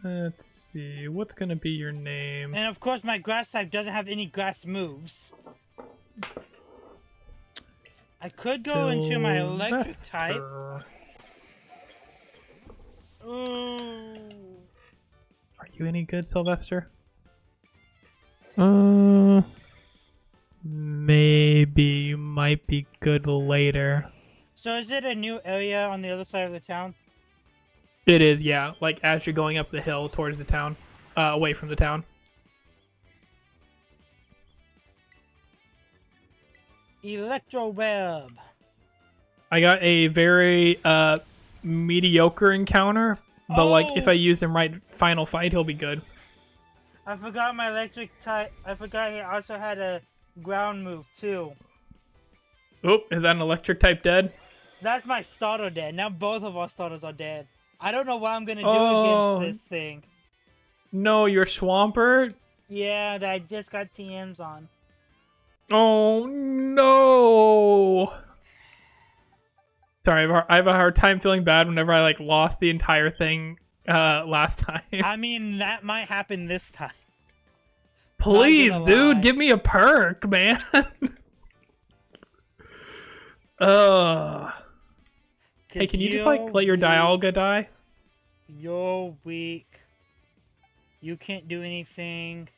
[SPEAKER 2] Let's see, what's gonna be your name?
[SPEAKER 1] And of course, my grass type doesn't have any grass moves. I could go into my electric type. Ooh.
[SPEAKER 2] Are you any good, Sylvester? Maybe you might be good later.
[SPEAKER 1] So is it a new area on the other side of the town?
[SPEAKER 2] It is, yeah. Like as you're going up the hill towards the town, away from the town.
[SPEAKER 1] Electro web.
[SPEAKER 2] I got a very mediocre encounter, but like if I use him right final fight, he'll be good.
[SPEAKER 1] I forgot my electric type. I forgot he also had a ground move too.
[SPEAKER 2] Oop, is that an electric type dead?
[SPEAKER 1] That's my starter dead. Now both of our starters are dead. I don't know what I'm gonna do
[SPEAKER 2] Oh.
[SPEAKER 1] against this thing.
[SPEAKER 2] No, your Swampert?
[SPEAKER 1] Yeah, that I just got TMs on.
[SPEAKER 2] Oh no! Sorry, I have a hard time feeling bad whenever I like lost the entire thing last time.
[SPEAKER 1] I mean, that might happen this time.
[SPEAKER 2] Please, dude,
[SPEAKER 1] lie.
[SPEAKER 2] give me a perk, man. Ugh. Hey, can you just like let your Dialga die?
[SPEAKER 1] You're weak. You can't do anything.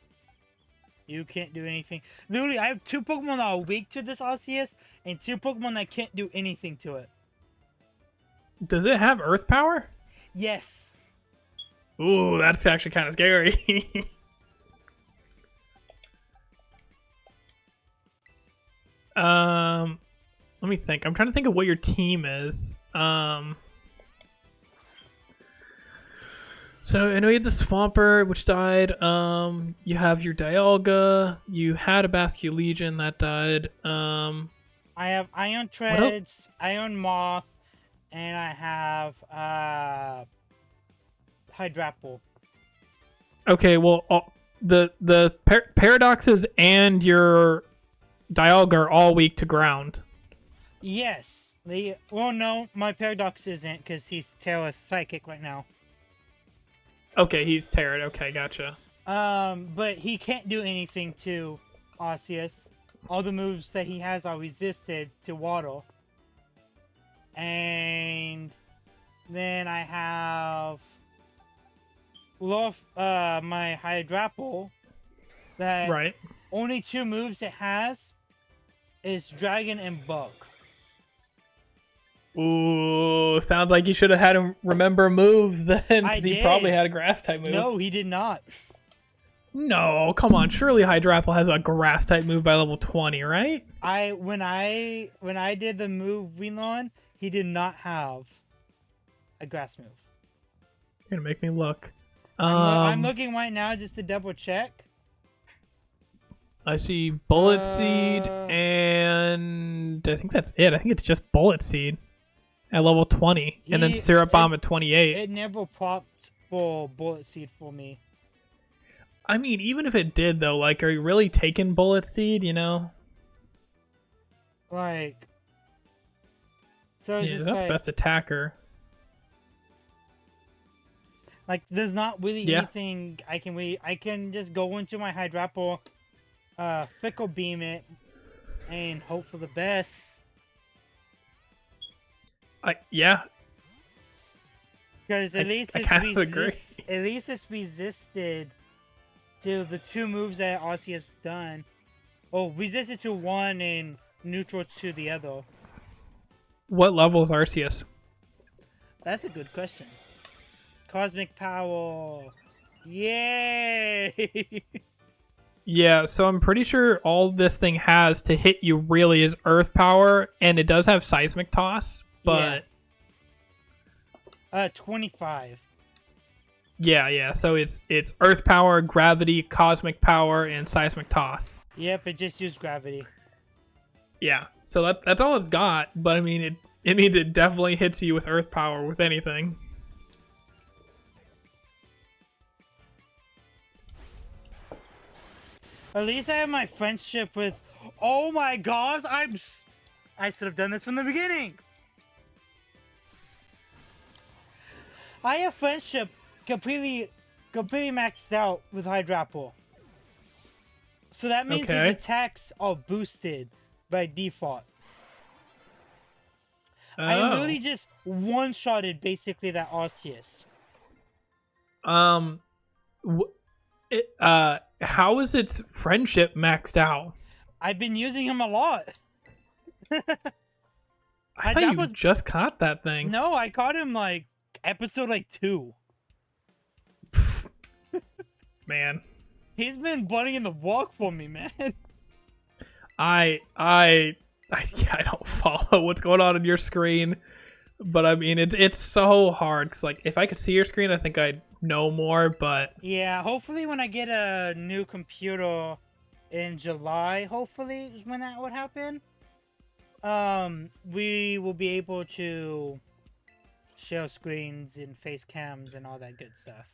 [SPEAKER 1] You can't do anything. Literally, I have 2 Pokemon that are weak to this Arceus, and 2 Pokemon that can't do anything to it.
[SPEAKER 2] Does it have Earth power?
[SPEAKER 1] Yes.
[SPEAKER 2] Ooh, that's actually kind of scary. Let me think. I'm trying to think of what your team is. So I know you had the Swampert, which died. You have your Dialga. You had a Basculegion that died.
[SPEAKER 1] I have Ion Treads, Ion Moth, and I have Hydrapple.
[SPEAKER 2] Okay, well, the Paradoxes and your Dialga are all weak to ground.
[SPEAKER 1] Yes. Well, no, my Paradox isn't because he's Terra Psychic right now.
[SPEAKER 2] Okay, he's Terran. Okay, gotcha.
[SPEAKER 1] But he can't do anything to Arceus. All the moves that he has are resisted to Waddle. And then I have my Hydrapple that
[SPEAKER 2] Right.
[SPEAKER 1] only 2 moves it has is Dragon and Bug.
[SPEAKER 2] Ooh, sounds like you should have had him remember moves then, because he
[SPEAKER 1] did.
[SPEAKER 2] probably had a grass type move.
[SPEAKER 1] No, he did not.
[SPEAKER 2] No, come on. Surely Hydrapple has a grass type move by level 20, right?
[SPEAKER 1] When I did the move Winlon, he did not have a grass move.
[SPEAKER 2] You're gonna make me look.
[SPEAKER 1] I'm looking right now just to double check.
[SPEAKER 2] I see Bullet Seed, and I think that's it. I think it's just Bullet Seed at level 20, and then Syrup Bomb at 28.
[SPEAKER 1] It never popped for Bullet Seed for me.
[SPEAKER 2] I mean, even if it did, though, like, are you really taking Bullet Seed, you know?
[SPEAKER 1] Like, so it's
[SPEAKER 2] Yeah,
[SPEAKER 1] just
[SPEAKER 2] that's
[SPEAKER 1] like,
[SPEAKER 2] best attacker.
[SPEAKER 1] like, there's not really anything I can I can just go into my Hydrapple, Fickle Beam it, and hope for the best.
[SPEAKER 2] Yeah.
[SPEAKER 1] Because at least it's resisted to the 2 moves that Arceus done. Oh, resisted to one and neutral to the other.
[SPEAKER 2] What level is Arceus?
[SPEAKER 1] That's a good question. Cosmic Power. Yay!
[SPEAKER 2] Yeah, so I'm pretty sure all this thing has to hit you really is Earth Power, and it does have Seismic Toss, but...
[SPEAKER 1] Yeah. 25.
[SPEAKER 2] Yeah, so it's Earth Power, Gravity, Cosmic Power, and Seismic Toss.
[SPEAKER 1] Yep, it just used Gravity.
[SPEAKER 2] Yeah, so that's all it's got, but I mean, it means it definitely hits you with Earth Power with anything.
[SPEAKER 1] At least I have my friendship with... Oh my gosh, I should have done this from the beginning! I have friendship completely maxed out with Hydrapple. So that means his attacks are boosted by default.
[SPEAKER 2] Oh.
[SPEAKER 1] I literally just one-shotted basically that Arceus.
[SPEAKER 2] How is its friendship maxed out?
[SPEAKER 1] I've been using him a lot.
[SPEAKER 2] I thought you just caught that thing.
[SPEAKER 1] No, I caught him like episode like 2.
[SPEAKER 2] Man.
[SPEAKER 1] He's been bunning in the walk for me, man.
[SPEAKER 2] I don't follow what's going on your screen, but I mean it's so hard because like if I could see your screen, I think I'd know more. But
[SPEAKER 1] yeah, hopefully when I get a new computer in July, hopefully is when that would happen. We will be able to share screens and face cams and all that good stuff.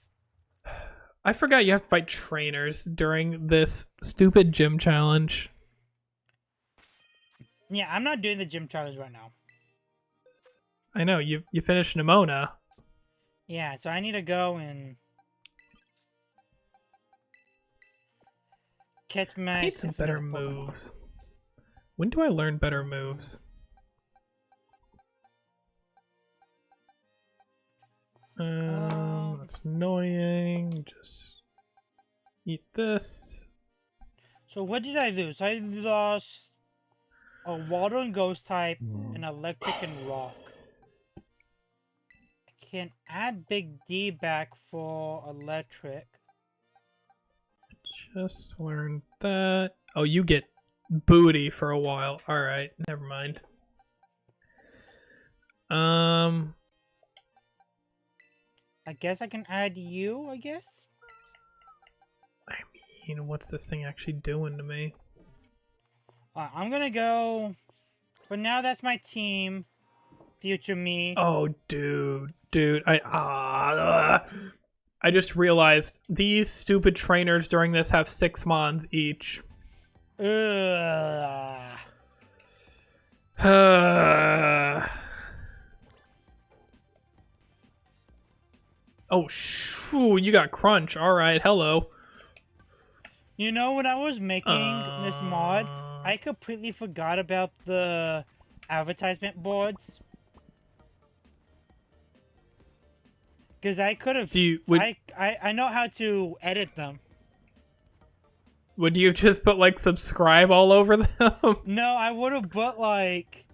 [SPEAKER 2] I forgot you have to fight trainers during this stupid gym challenge.
[SPEAKER 1] Yeah, I'm not doing the gym challenge right now.
[SPEAKER 2] I know, you finished Nimona.
[SPEAKER 1] Yeah, so I need to go and catch my...
[SPEAKER 2] I need some better moves. When do I learn better moves? That's annoying. Just eat this.
[SPEAKER 1] So what did I lose? I lost a water and ghost type, an electric and rock. I can add Big D back for electric.
[SPEAKER 2] Just learned that. Oh, you get booty for a while. Alright, never mind.
[SPEAKER 1] I guess I can add you, I guess?
[SPEAKER 2] I mean, what's this thing actually doing to me?
[SPEAKER 1] I'm gonna go... For now, that's my team. Future me.
[SPEAKER 2] Oh, dude. I just realized these stupid trainers during this have 6 mons each.
[SPEAKER 1] Ugh.
[SPEAKER 2] Oh, shoo, you got crunch. All right, hello.
[SPEAKER 1] You know, when I was making this mod, I completely forgot about the advertisement boards. Because I could have... I know how to edit them.
[SPEAKER 2] Would you just put, like, subscribe all over them?
[SPEAKER 1] No, I would have put, like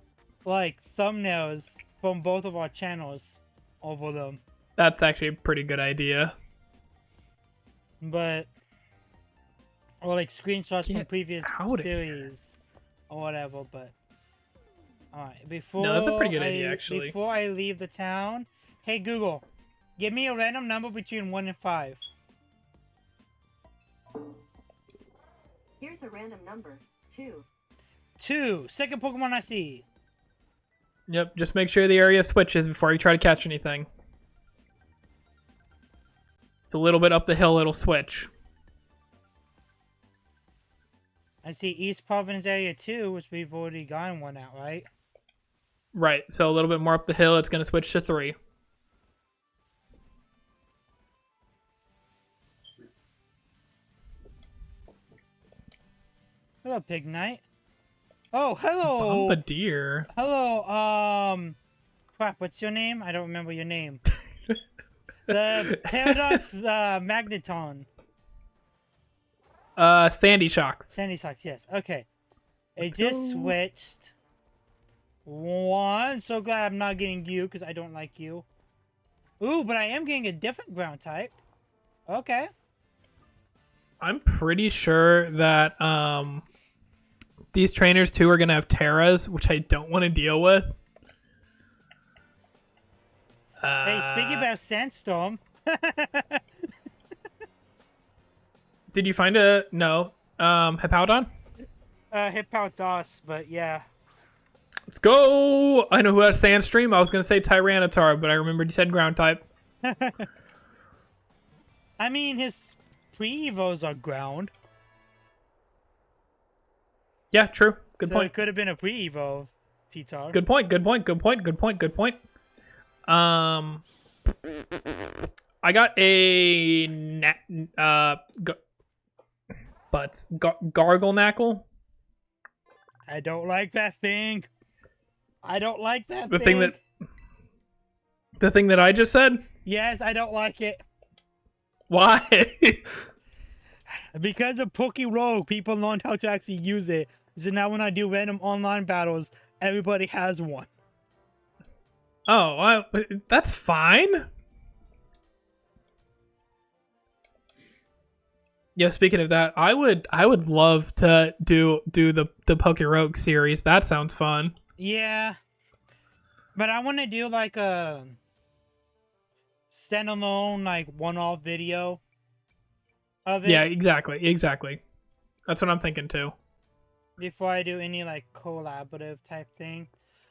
[SPEAKER 1] thumbnails from both of our channels over them.
[SPEAKER 2] That's actually a pretty good idea.
[SPEAKER 1] But... Or, like, screenshots from previous series. Or whatever, but... Alright, before...
[SPEAKER 2] No, that's a pretty good idea, actually.
[SPEAKER 1] Before I leave the town... Hey, Google. Give me a random number between 1 and 5.
[SPEAKER 3] Here's a random number. 2.
[SPEAKER 1] 2. Second Pokemon I see.
[SPEAKER 2] Yep, just make sure the area switches before you try to catch anything. It's a little bit up the hill, it'll switch.
[SPEAKER 1] I see East Province Area 2, which we've already gotten one out, right?
[SPEAKER 2] Right, so a little bit more up the hill, it's going to switch to 3.
[SPEAKER 1] Hello, Pig Knight. Oh, hello!
[SPEAKER 2] Bombardier.
[SPEAKER 1] Hello, crap, what's your name? I don't remember your name. The Paradox, Magneton.
[SPEAKER 2] Sandy Shocks.
[SPEAKER 1] Sandy Shocks, yes. Okay. It just switched. 1. So glad I'm not getting you, because I don't like you. Ooh, but I am getting a different ground type. Okay.
[SPEAKER 2] I'm pretty sure that, these trainers, too, are going to have Terras, which I don't want to deal with.
[SPEAKER 1] Hey, speaking about Sandstorm.
[SPEAKER 2] Did you find a... No. Hippowdon?
[SPEAKER 1] Hippowdon, but yeah.
[SPEAKER 2] Let's go! I know who has Sandstream. I was going to say Tyranitar, but I remembered you said ground type.
[SPEAKER 1] I mean, his pre-evos are ground.
[SPEAKER 2] Yeah, true. Good
[SPEAKER 1] so
[SPEAKER 2] point.
[SPEAKER 1] It could have been a pre-evo, T-Tar.
[SPEAKER 2] Good point. I got a gargle knackle.
[SPEAKER 1] I don't like that thing.
[SPEAKER 2] The thing that I just said?
[SPEAKER 1] Yes, I don't like it.
[SPEAKER 2] Why?
[SPEAKER 1] Because of Rogue, people learned how to actually use it. So now when I do random online battles, everybody has one.
[SPEAKER 2] Oh, that's fine. Yeah, speaking of that, I would love to do the Rogue series. That sounds fun.
[SPEAKER 1] Yeah. But I want to do like a standalone, like one-off video of it.
[SPEAKER 2] Yeah, exactly. That's what I'm thinking too.
[SPEAKER 1] Before I do any like collaborative type thing.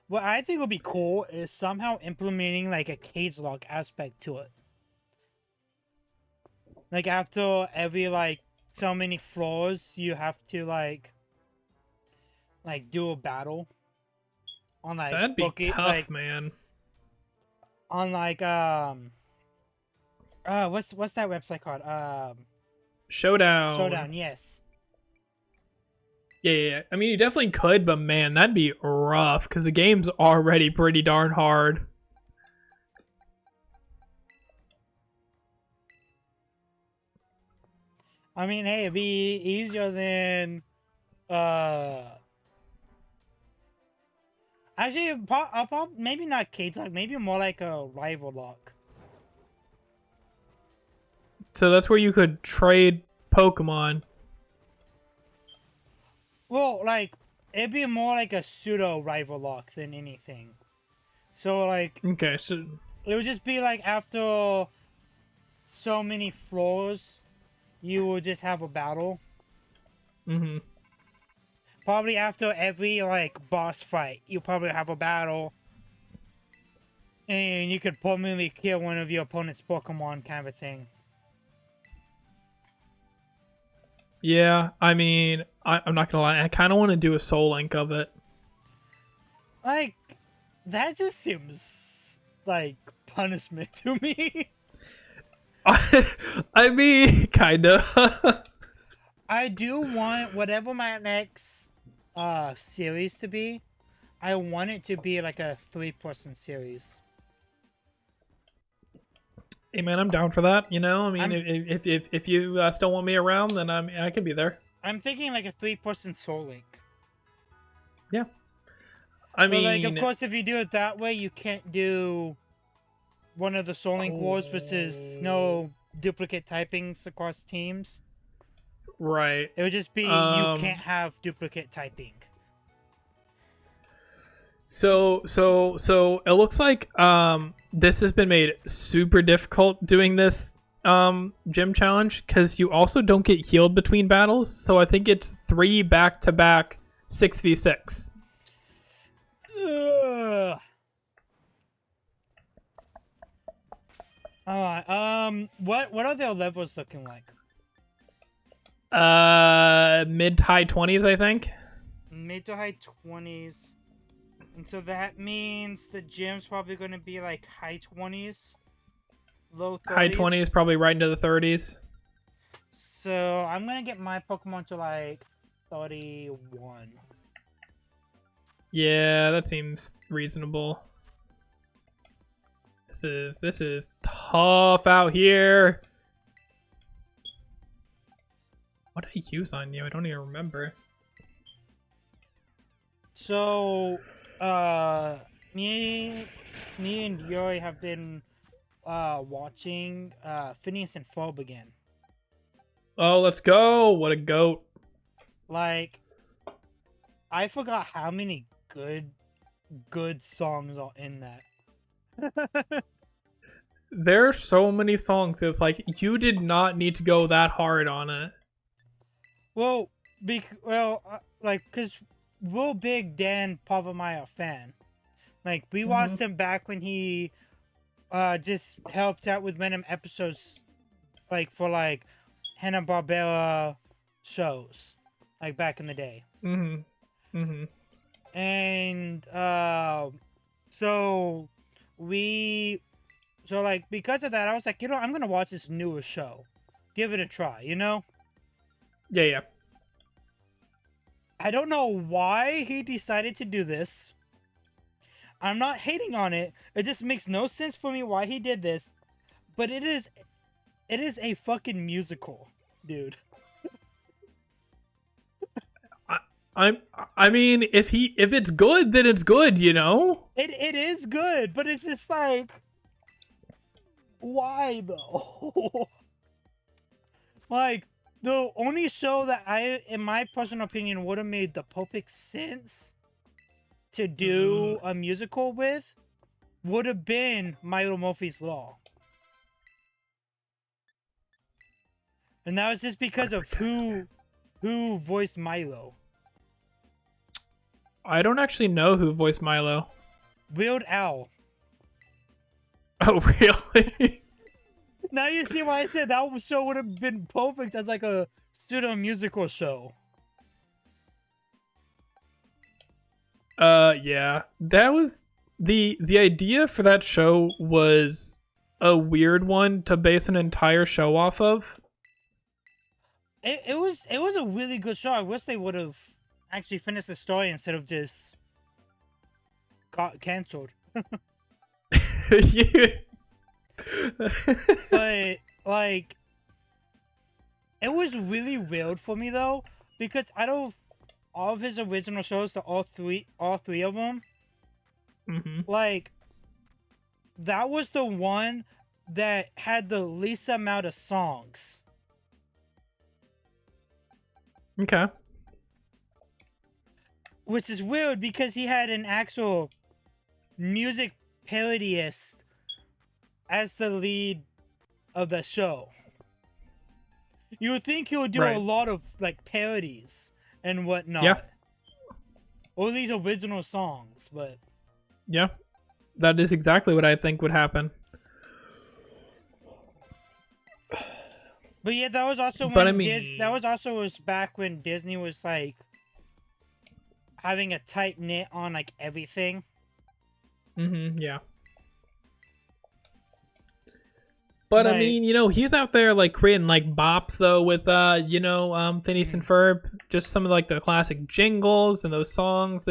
[SPEAKER 1] What I think would be cool is somehow implementing like a Cagelocke aspect to it. Like after every like so many floors, you have to like do a battle on like
[SPEAKER 2] That'd be tough, man.
[SPEAKER 1] On like what's that website called?
[SPEAKER 2] Showdown.
[SPEAKER 1] Yes.
[SPEAKER 2] Yeah. I mean, you definitely could, but man, that'd be rough because the game's already pretty darn hard.
[SPEAKER 1] I mean, hey, it'd be easier than actually, maybe not Cagelocke, maybe more like a rival lock.
[SPEAKER 2] So that's where you could trade Pokemon.
[SPEAKER 1] Well, like, it'd be more like a pseudo rival lock than anything. So, like,
[SPEAKER 2] Okay, so
[SPEAKER 1] it would just be like after so many floors, you would just have a battle.
[SPEAKER 2] mm-hmm.
[SPEAKER 1] Probably after every, like, boss fight, you probably have a battle. And you could permanently kill one of your opponent's Pokemon kind of thing.
[SPEAKER 2] Yeah, I mean, I'm not gonna lie, I kind of want to do a Soul Link of it.
[SPEAKER 1] Like, that just seems like punishment to me.
[SPEAKER 2] I mean, kind of.
[SPEAKER 1] I do want whatever my next series to be. I want it to be like a 3-person series.
[SPEAKER 2] Hey man, I'm down for that. You know, I mean, if you still want me around, then I can be there.
[SPEAKER 1] I'm thinking like a 3-person Soul Link.
[SPEAKER 2] Yeah. I mean,
[SPEAKER 1] like, of course, if you do it that way, you can't do one of the Soul Link Wars, which is no duplicate typings across teams.
[SPEAKER 2] Right.
[SPEAKER 1] It would just be you can't have duplicate typing.
[SPEAKER 2] So it looks like this has been made super difficult doing this gym challenge because you also don't get healed between battles. So I think it's 3 back-to-back 6v6.
[SPEAKER 1] Ugh. Alright, what are their levels looking like?
[SPEAKER 2] Mid to high 20s, I think.
[SPEAKER 1] Mid to high 20s. And so that means the gym's probably going to be like high 20s, low 30s.
[SPEAKER 2] High 20s, probably right into the 30s.
[SPEAKER 1] So I'm going to get my Pokemon to like 31.
[SPEAKER 2] Yeah, that seems reasonable. This is tough out here. What did I use on you? I don't even remember.
[SPEAKER 1] So, me and Yuri have been watching Phineas and Ferb again.
[SPEAKER 2] Oh, let's go! What a goat!
[SPEAKER 1] Like, I forgot how many good songs are in that.
[SPEAKER 2] There are so many songs. It's like you did not need to go that hard on it.
[SPEAKER 1] Well, because we're big Dan Pavamaya fan. Like, we watched him back when he just helped out with random episodes, like, for, like, Hanna-Barbera shows, like, back in the day. And, so, like, because of that, I was like, you know, I'm gonna watch this newer show. Give it a try, you know?
[SPEAKER 2] Yeah.
[SPEAKER 1] I don't know why he decided to do this. I'm not hating on it. It just makes no sense for me why he did this. But it it is a fucking musical, dude.
[SPEAKER 2] I mean, if it's good, then it's good, you know?
[SPEAKER 1] It is good, but it's just like, why though? Like, the only show that in my personal opinion, would have made the perfect sense to do a musical with would have been My Little Murphy's Law. And that was just because of who voiced Milo.
[SPEAKER 2] I don't actually know who voiced Milo.
[SPEAKER 1] Weird Al.
[SPEAKER 2] Oh, really?
[SPEAKER 1] Now you see why I said that show would have been perfect as like a pseudo musical show.
[SPEAKER 2] Yeah. That was the idea for that show was a weird one to base an entire show off of.
[SPEAKER 1] It was a really good show. I wish they would have actually finished the story instead of just got canceled. But like, it was really weird for me though, because out of all of his original shows, all three of them, like, that was the one that had the least amount of songs.
[SPEAKER 2] Okay.
[SPEAKER 1] Which is weird because he had an actual music parodyist as the lead of the show. You would think he would do a lot of like parodies and whatnot.
[SPEAKER 2] Yeah.
[SPEAKER 1] All these original songs, but
[SPEAKER 2] yeah, that is exactly what I think would happen.
[SPEAKER 1] But yeah, that was also when
[SPEAKER 2] But I mean,
[SPEAKER 1] that was also back when Disney was like having a tight knit on like everything.
[SPEAKER 2] Yeah. But
[SPEAKER 1] Like,
[SPEAKER 2] I mean, you know, he's out there like creating like bops though with you know, Phineas and Ferb. Just some of like the classic jingles and those songs.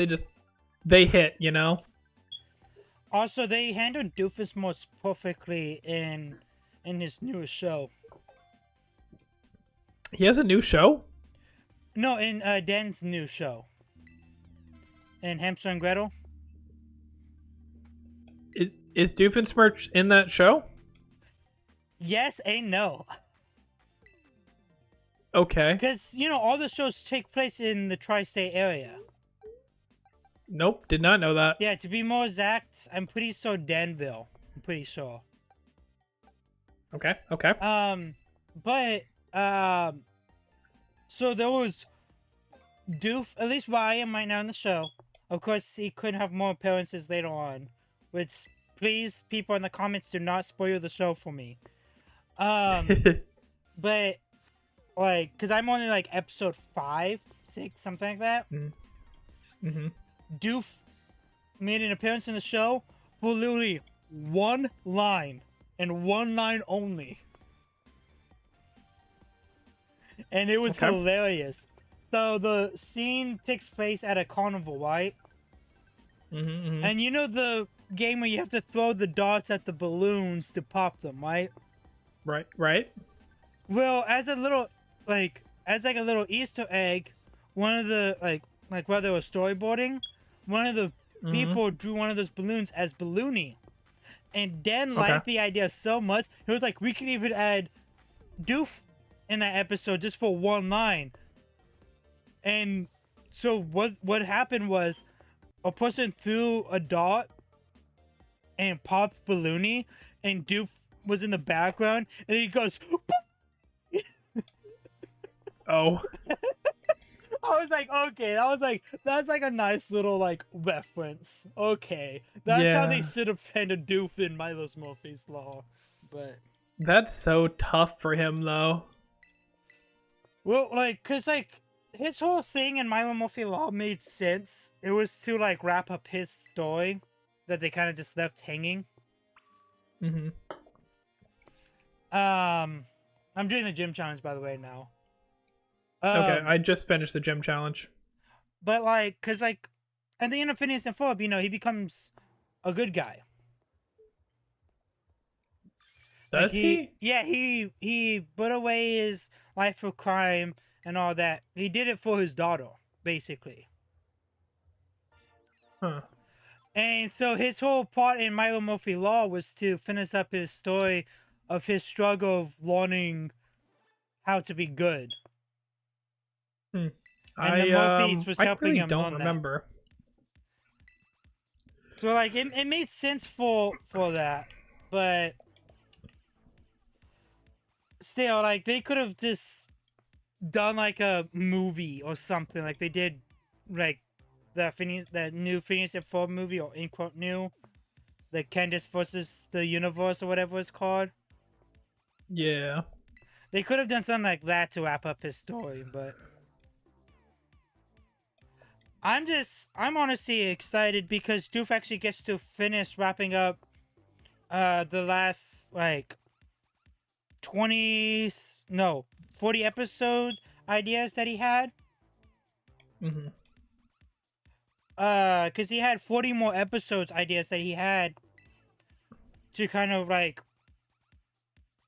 [SPEAKER 2] They hit, you know.
[SPEAKER 1] Also, they handled Doofenshmirtz perfectly in his newest show.
[SPEAKER 2] He has a new show?
[SPEAKER 1] No, in Dan's new show. In Hamster and Gretel.
[SPEAKER 2] Is Doofenshmirtz in that show?
[SPEAKER 1] Yes and no.
[SPEAKER 2] Okay.
[SPEAKER 1] Because, you know, all the shows take place in the tri-state area.
[SPEAKER 2] Nope, did not know that.
[SPEAKER 1] Yeah, to be more exact, I'm pretty sure Danville. I'm pretty sure.
[SPEAKER 2] Okay.
[SPEAKER 1] But, so there was Doof, at least where I am right now in the show. Of course, he could have more appearances later on. Which, please, people in the comments, do not spoil the show for me. But, like, because I'm only, like, episode 5, 6, something like that. Doof made an appearance in the show for literally one line. And one line only. And it was hilarious. So the scene takes place at a carnival, right? And you know the game where you have to throw the darts at the balloons to pop them, right?
[SPEAKER 2] Right.
[SPEAKER 1] Well, as a little, like a little Easter egg, one of the, like while they were storyboarding, one of the people drew one of those balloons as Balloony. And Dan liked the idea so much, it was like, we could even add Doof in that episode just for one line. And so what happened was a person threw a dart and popped Balloony, and Doof was in the background, and he goes,
[SPEAKER 2] oh.
[SPEAKER 1] I was like, okay, that's like a nice little like reference. Okay, that's how they should have handled Doof in Milo's Murphy's Law. But
[SPEAKER 2] that's so tough for him though.
[SPEAKER 1] Well, like, cause like his whole thing in Milo Murphy Law made sense. It was to like wrap up his story that they kind of just left hanging. I'm doing the gym challenge, by the way, now.
[SPEAKER 2] Okay, I just finished the gym challenge.
[SPEAKER 1] But like, cause like, at the end of Phineas and Ferb, you know, he becomes a good guy. Like
[SPEAKER 2] Does he?
[SPEAKER 1] yeah, he put away his life of crime and all that. He did it for his daughter, basically.
[SPEAKER 2] Huh.
[SPEAKER 1] And so his whole part in Milo Murphy Law was to finish up his story of his struggle of learning how to be good.
[SPEAKER 2] Hmm.
[SPEAKER 1] And the Murphys was
[SPEAKER 2] I
[SPEAKER 1] helping
[SPEAKER 2] really
[SPEAKER 1] him
[SPEAKER 2] don't
[SPEAKER 1] learn
[SPEAKER 2] remember.
[SPEAKER 1] that. So like it made sense for that, but still, like they could have just done like a movie or something, like they did, like the new Phineas and Ferb movie, or in quote new, the Candace versus the Universe or whatever it's called.
[SPEAKER 2] Yeah.
[SPEAKER 1] They could have done something like that to wrap up his story, but I'm honestly excited because Doof actually gets to finish wrapping up the last like 40 episode ideas that he had.
[SPEAKER 2] Mm-hmm.
[SPEAKER 1] Because he had 40 more episodes ideas that he had to kind of like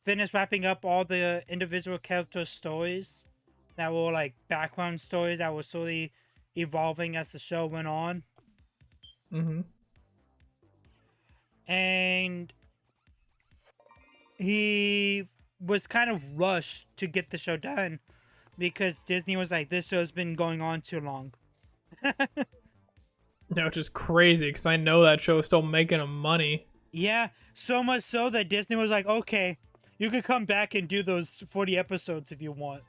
[SPEAKER 1] finish wrapping up all the individual character stories that were like background stories that were slowly evolving as the show went on.
[SPEAKER 2] Mm-hmm.
[SPEAKER 1] And he was kind of rushed to get the show done because Disney was like, this show's been going on too long.
[SPEAKER 2] No, which is crazy because I know that show is still making him money.
[SPEAKER 1] Yeah, so much so that Disney was like, okay, you could come back and do those 40 episodes if you want.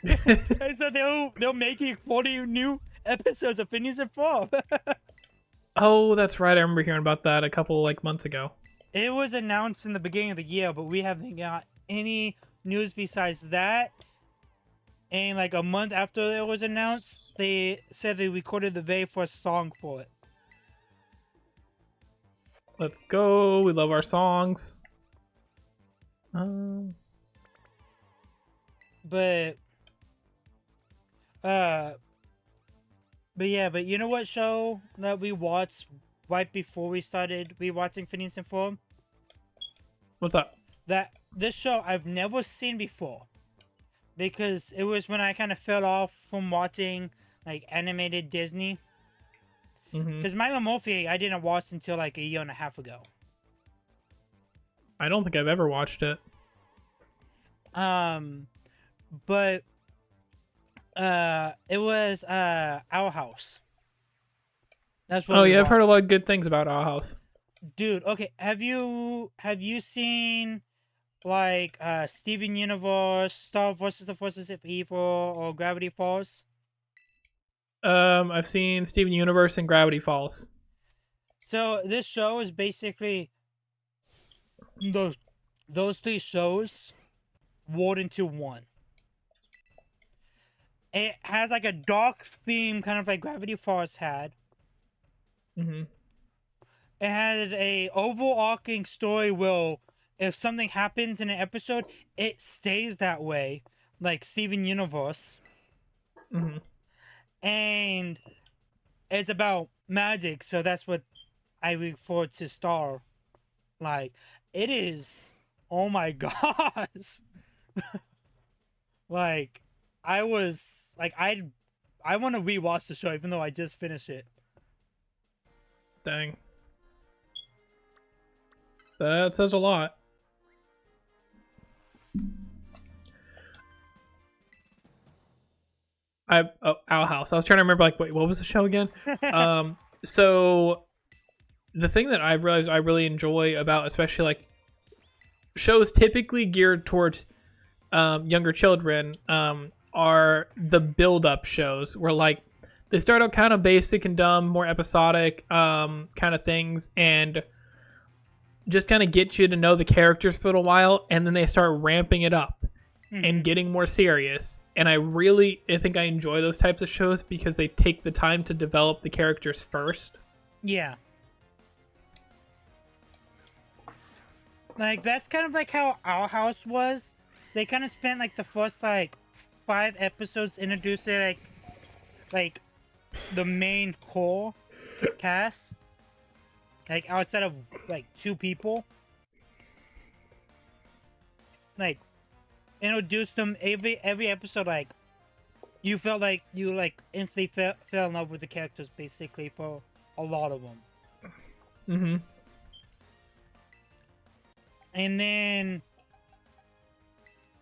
[SPEAKER 1] And so they're making 40 new episodes of Phineas and Ferb.
[SPEAKER 2] Oh, that's right. I remember hearing about that a couple like months ago.
[SPEAKER 1] It was announced in the beginning of the year, but we haven't got any news besides that. And like a month after it was announced, they said they recorded the very first song for it.
[SPEAKER 2] Let's go. We love our songs.
[SPEAKER 1] But but you know what show that we watched right before we started rewatching Phineas and Ferb?
[SPEAKER 2] What's up?
[SPEAKER 1] That this show I've never seen before, because it was when I kind of fell off from watching like animated Disney.
[SPEAKER 2] Mm-hmm.
[SPEAKER 1] Because Milo Murphy I didn't watch until like a year and a half ago.
[SPEAKER 2] I don't think I've ever watched it.
[SPEAKER 1] But it was Our House. That's what.
[SPEAKER 2] Oh
[SPEAKER 1] we
[SPEAKER 2] yeah, I've heard a
[SPEAKER 1] watched.
[SPEAKER 2] lot of good things about Our House.
[SPEAKER 1] Dude, okay, have you seen like Steven Universe, Star versus the Forces of Evil, or Gravity Falls?
[SPEAKER 2] I've seen Steven Universe and Gravity Falls.
[SPEAKER 1] So this show is basically those three shows rolled into one. It has like a dark theme, kind of like Gravity Falls had.
[SPEAKER 2] Mm-hmm.
[SPEAKER 1] It had a overarching story where if something happens in an episode, it stays that way, like Steven Universe.
[SPEAKER 2] Mm-hmm.
[SPEAKER 1] And it's about magic, so that's what I refer to Star. Like, it is, oh my gosh. Like, I was, like, I want to rewatch the show even though I just finished it.
[SPEAKER 2] Dang. That says a lot. Owl House. I was trying to remember, like, wait, what was the show again? So the thing that I've realized I really enjoy about, especially like shows typically geared towards younger children, are the build-up shows where like they start out kind of basic and dumb, more episodic kind of things, and just kind of get you to know the characters for a while, and then they start ramping it up and getting more serious. And I think I enjoy those types of shows because they take the time to develop the characters first.
[SPEAKER 1] Yeah. Like, that's kind of like how Our House was. They kind of spent like the first like 5 episodes introducing like the main core cast, like outside of like 2 people. like introduced them every episode. Like you felt like you like instantly fell in love with the characters, basically, for a lot of them.
[SPEAKER 2] Mm-hmm.
[SPEAKER 1] And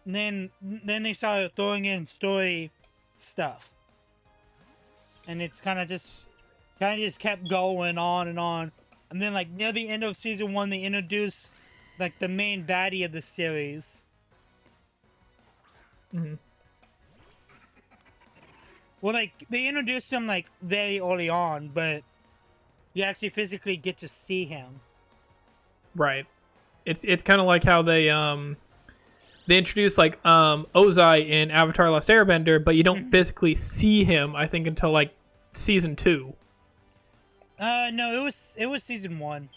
[SPEAKER 1] then they started throwing in story stuff, and it's kind of just kept going on and on. And then like near the end of season 1, they introduced like the main baddie of the series.
[SPEAKER 2] Mm-hmm.
[SPEAKER 1] Well, like they introduced him like very early on, but you actually physically get to see him.
[SPEAKER 2] Right. It's kind of like how they introduced like Ozai in Avatar: Last Airbender, but you don't physically see him, I think, until like season 2.
[SPEAKER 1] No, it was season 1.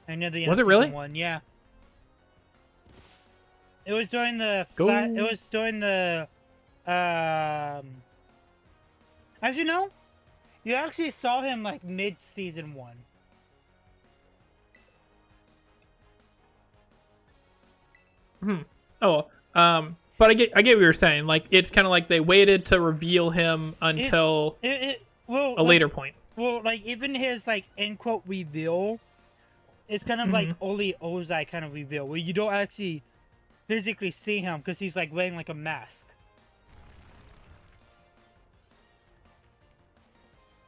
[SPEAKER 1] I know the end
[SPEAKER 2] Was
[SPEAKER 1] of
[SPEAKER 2] it really?
[SPEAKER 1] season 1, yeah. It was during the actually no. You actually saw him like mid season 1.
[SPEAKER 2] Oh, but I get what you're saying. Like it's kind of like they waited to reveal him until
[SPEAKER 1] Well,
[SPEAKER 2] a later point.
[SPEAKER 1] Well, like even his like end quote reveal, it's kind of like only Ozai kind of reveal where you don't actually physically see him because he's like wearing like a mask.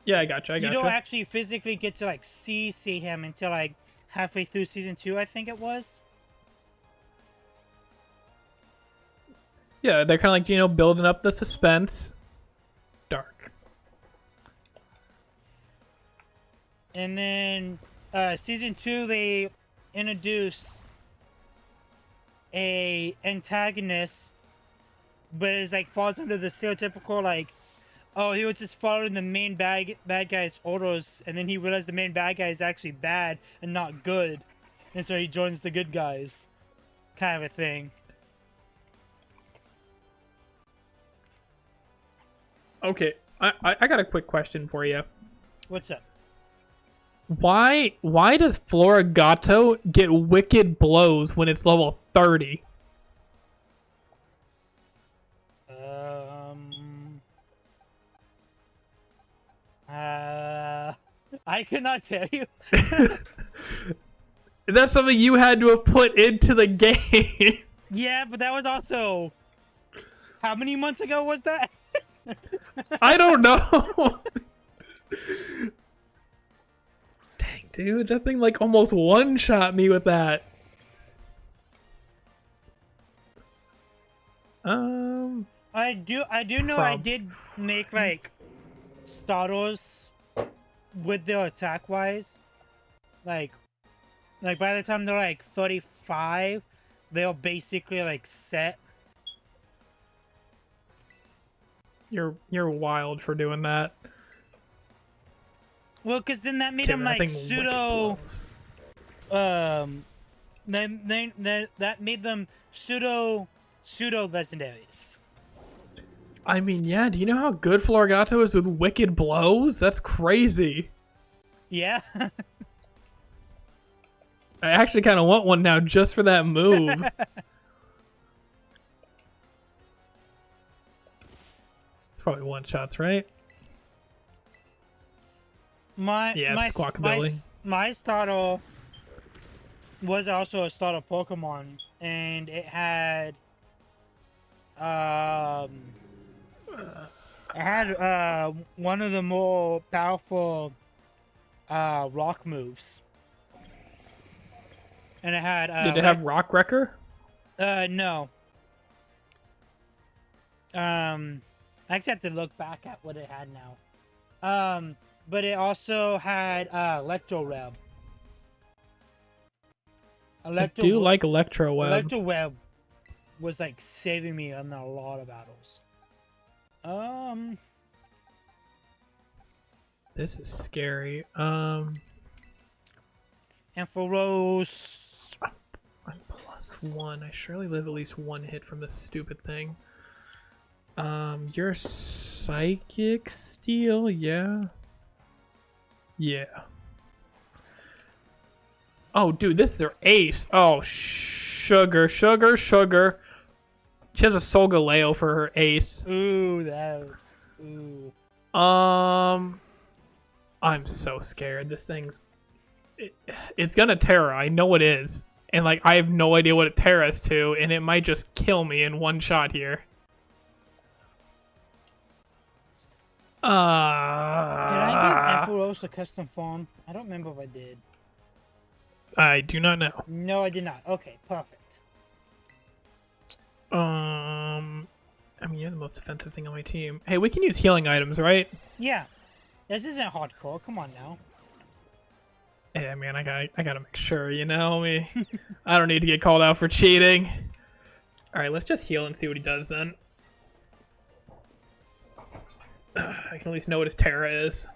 [SPEAKER 2] Yeah, I gotcha.
[SPEAKER 1] You don't actually physically get to like see him until like halfway through season 2, I think it was.
[SPEAKER 2] Yeah, they're kind of like, building up the suspense. Dark.
[SPEAKER 1] And then season 2, they introduce a antagonist, but it's like falls under the stereotypical like, oh, he was just following the main bad guy's orders, and then he realized the main bad guy is actually bad and not good, and so he joins the good guys, kind of a thing.
[SPEAKER 2] Okay, I got a quick question for you.
[SPEAKER 1] What's up?
[SPEAKER 2] Why does Florigato get wicked blows when it's level 30?
[SPEAKER 1] I cannot tell you.
[SPEAKER 2] That's something you had to have put into the game.
[SPEAKER 1] Yeah, but that was also... How many months ago was that?
[SPEAKER 2] I don't know. Dang, dude, that thing like almost one-shot me with that.
[SPEAKER 1] I do know I did make like starters with their attack wise. Like by the time they're like 35, they're basically like set.
[SPEAKER 2] You're wild for doing that.
[SPEAKER 1] Well, because then that made them like pseudo. Then that made them pseudo legendaries.
[SPEAKER 2] I mean, yeah. Do you know how good Florigato is with wicked blows? That's crazy.
[SPEAKER 1] Yeah.
[SPEAKER 2] I actually kind of want one now just for that move. It's probably one shots, right?
[SPEAKER 1] My starter was also a starter Pokemon, and it had one of the more powerful rock moves. And it had
[SPEAKER 2] Did it have Rock Wrecker?
[SPEAKER 1] No. I actually have to look back at what it had now. But it also had Electro Web.
[SPEAKER 2] I do like Electro Web.
[SPEAKER 1] Electro Web was like saving me in a lot of battles.
[SPEAKER 2] This is scary.
[SPEAKER 1] Ampharos.
[SPEAKER 2] I'm +1. I surely live at least one hit from this stupid thing. You're Psychic Steel, yeah. Yeah. Oh, dude, this is their ace. Oh, Sugar, sugar, sugar. She has a Solgaleo for her ace.
[SPEAKER 1] Ooh, that's... Ooh.
[SPEAKER 2] I'm so scared. This thing's... It's gonna Terra. I know it is. And, like, I have no idea what it Terras to, and it might just kill me in one shot here.
[SPEAKER 1] Did I give Ampharos a custom phone? I don't remember if I did.
[SPEAKER 2] I do not know.
[SPEAKER 1] No, I did not. Okay, perfect.
[SPEAKER 2] I mean, you're the most defensive thing on my team. Hey, we can use healing items, right?
[SPEAKER 1] Yeah. This isn't hardcore. Come on now.
[SPEAKER 2] Yeah, man, I gotta make sure, you know me. I don't need to get called out for cheating. All right, let's just heal and see what he does then. I can at least know what his Terra is.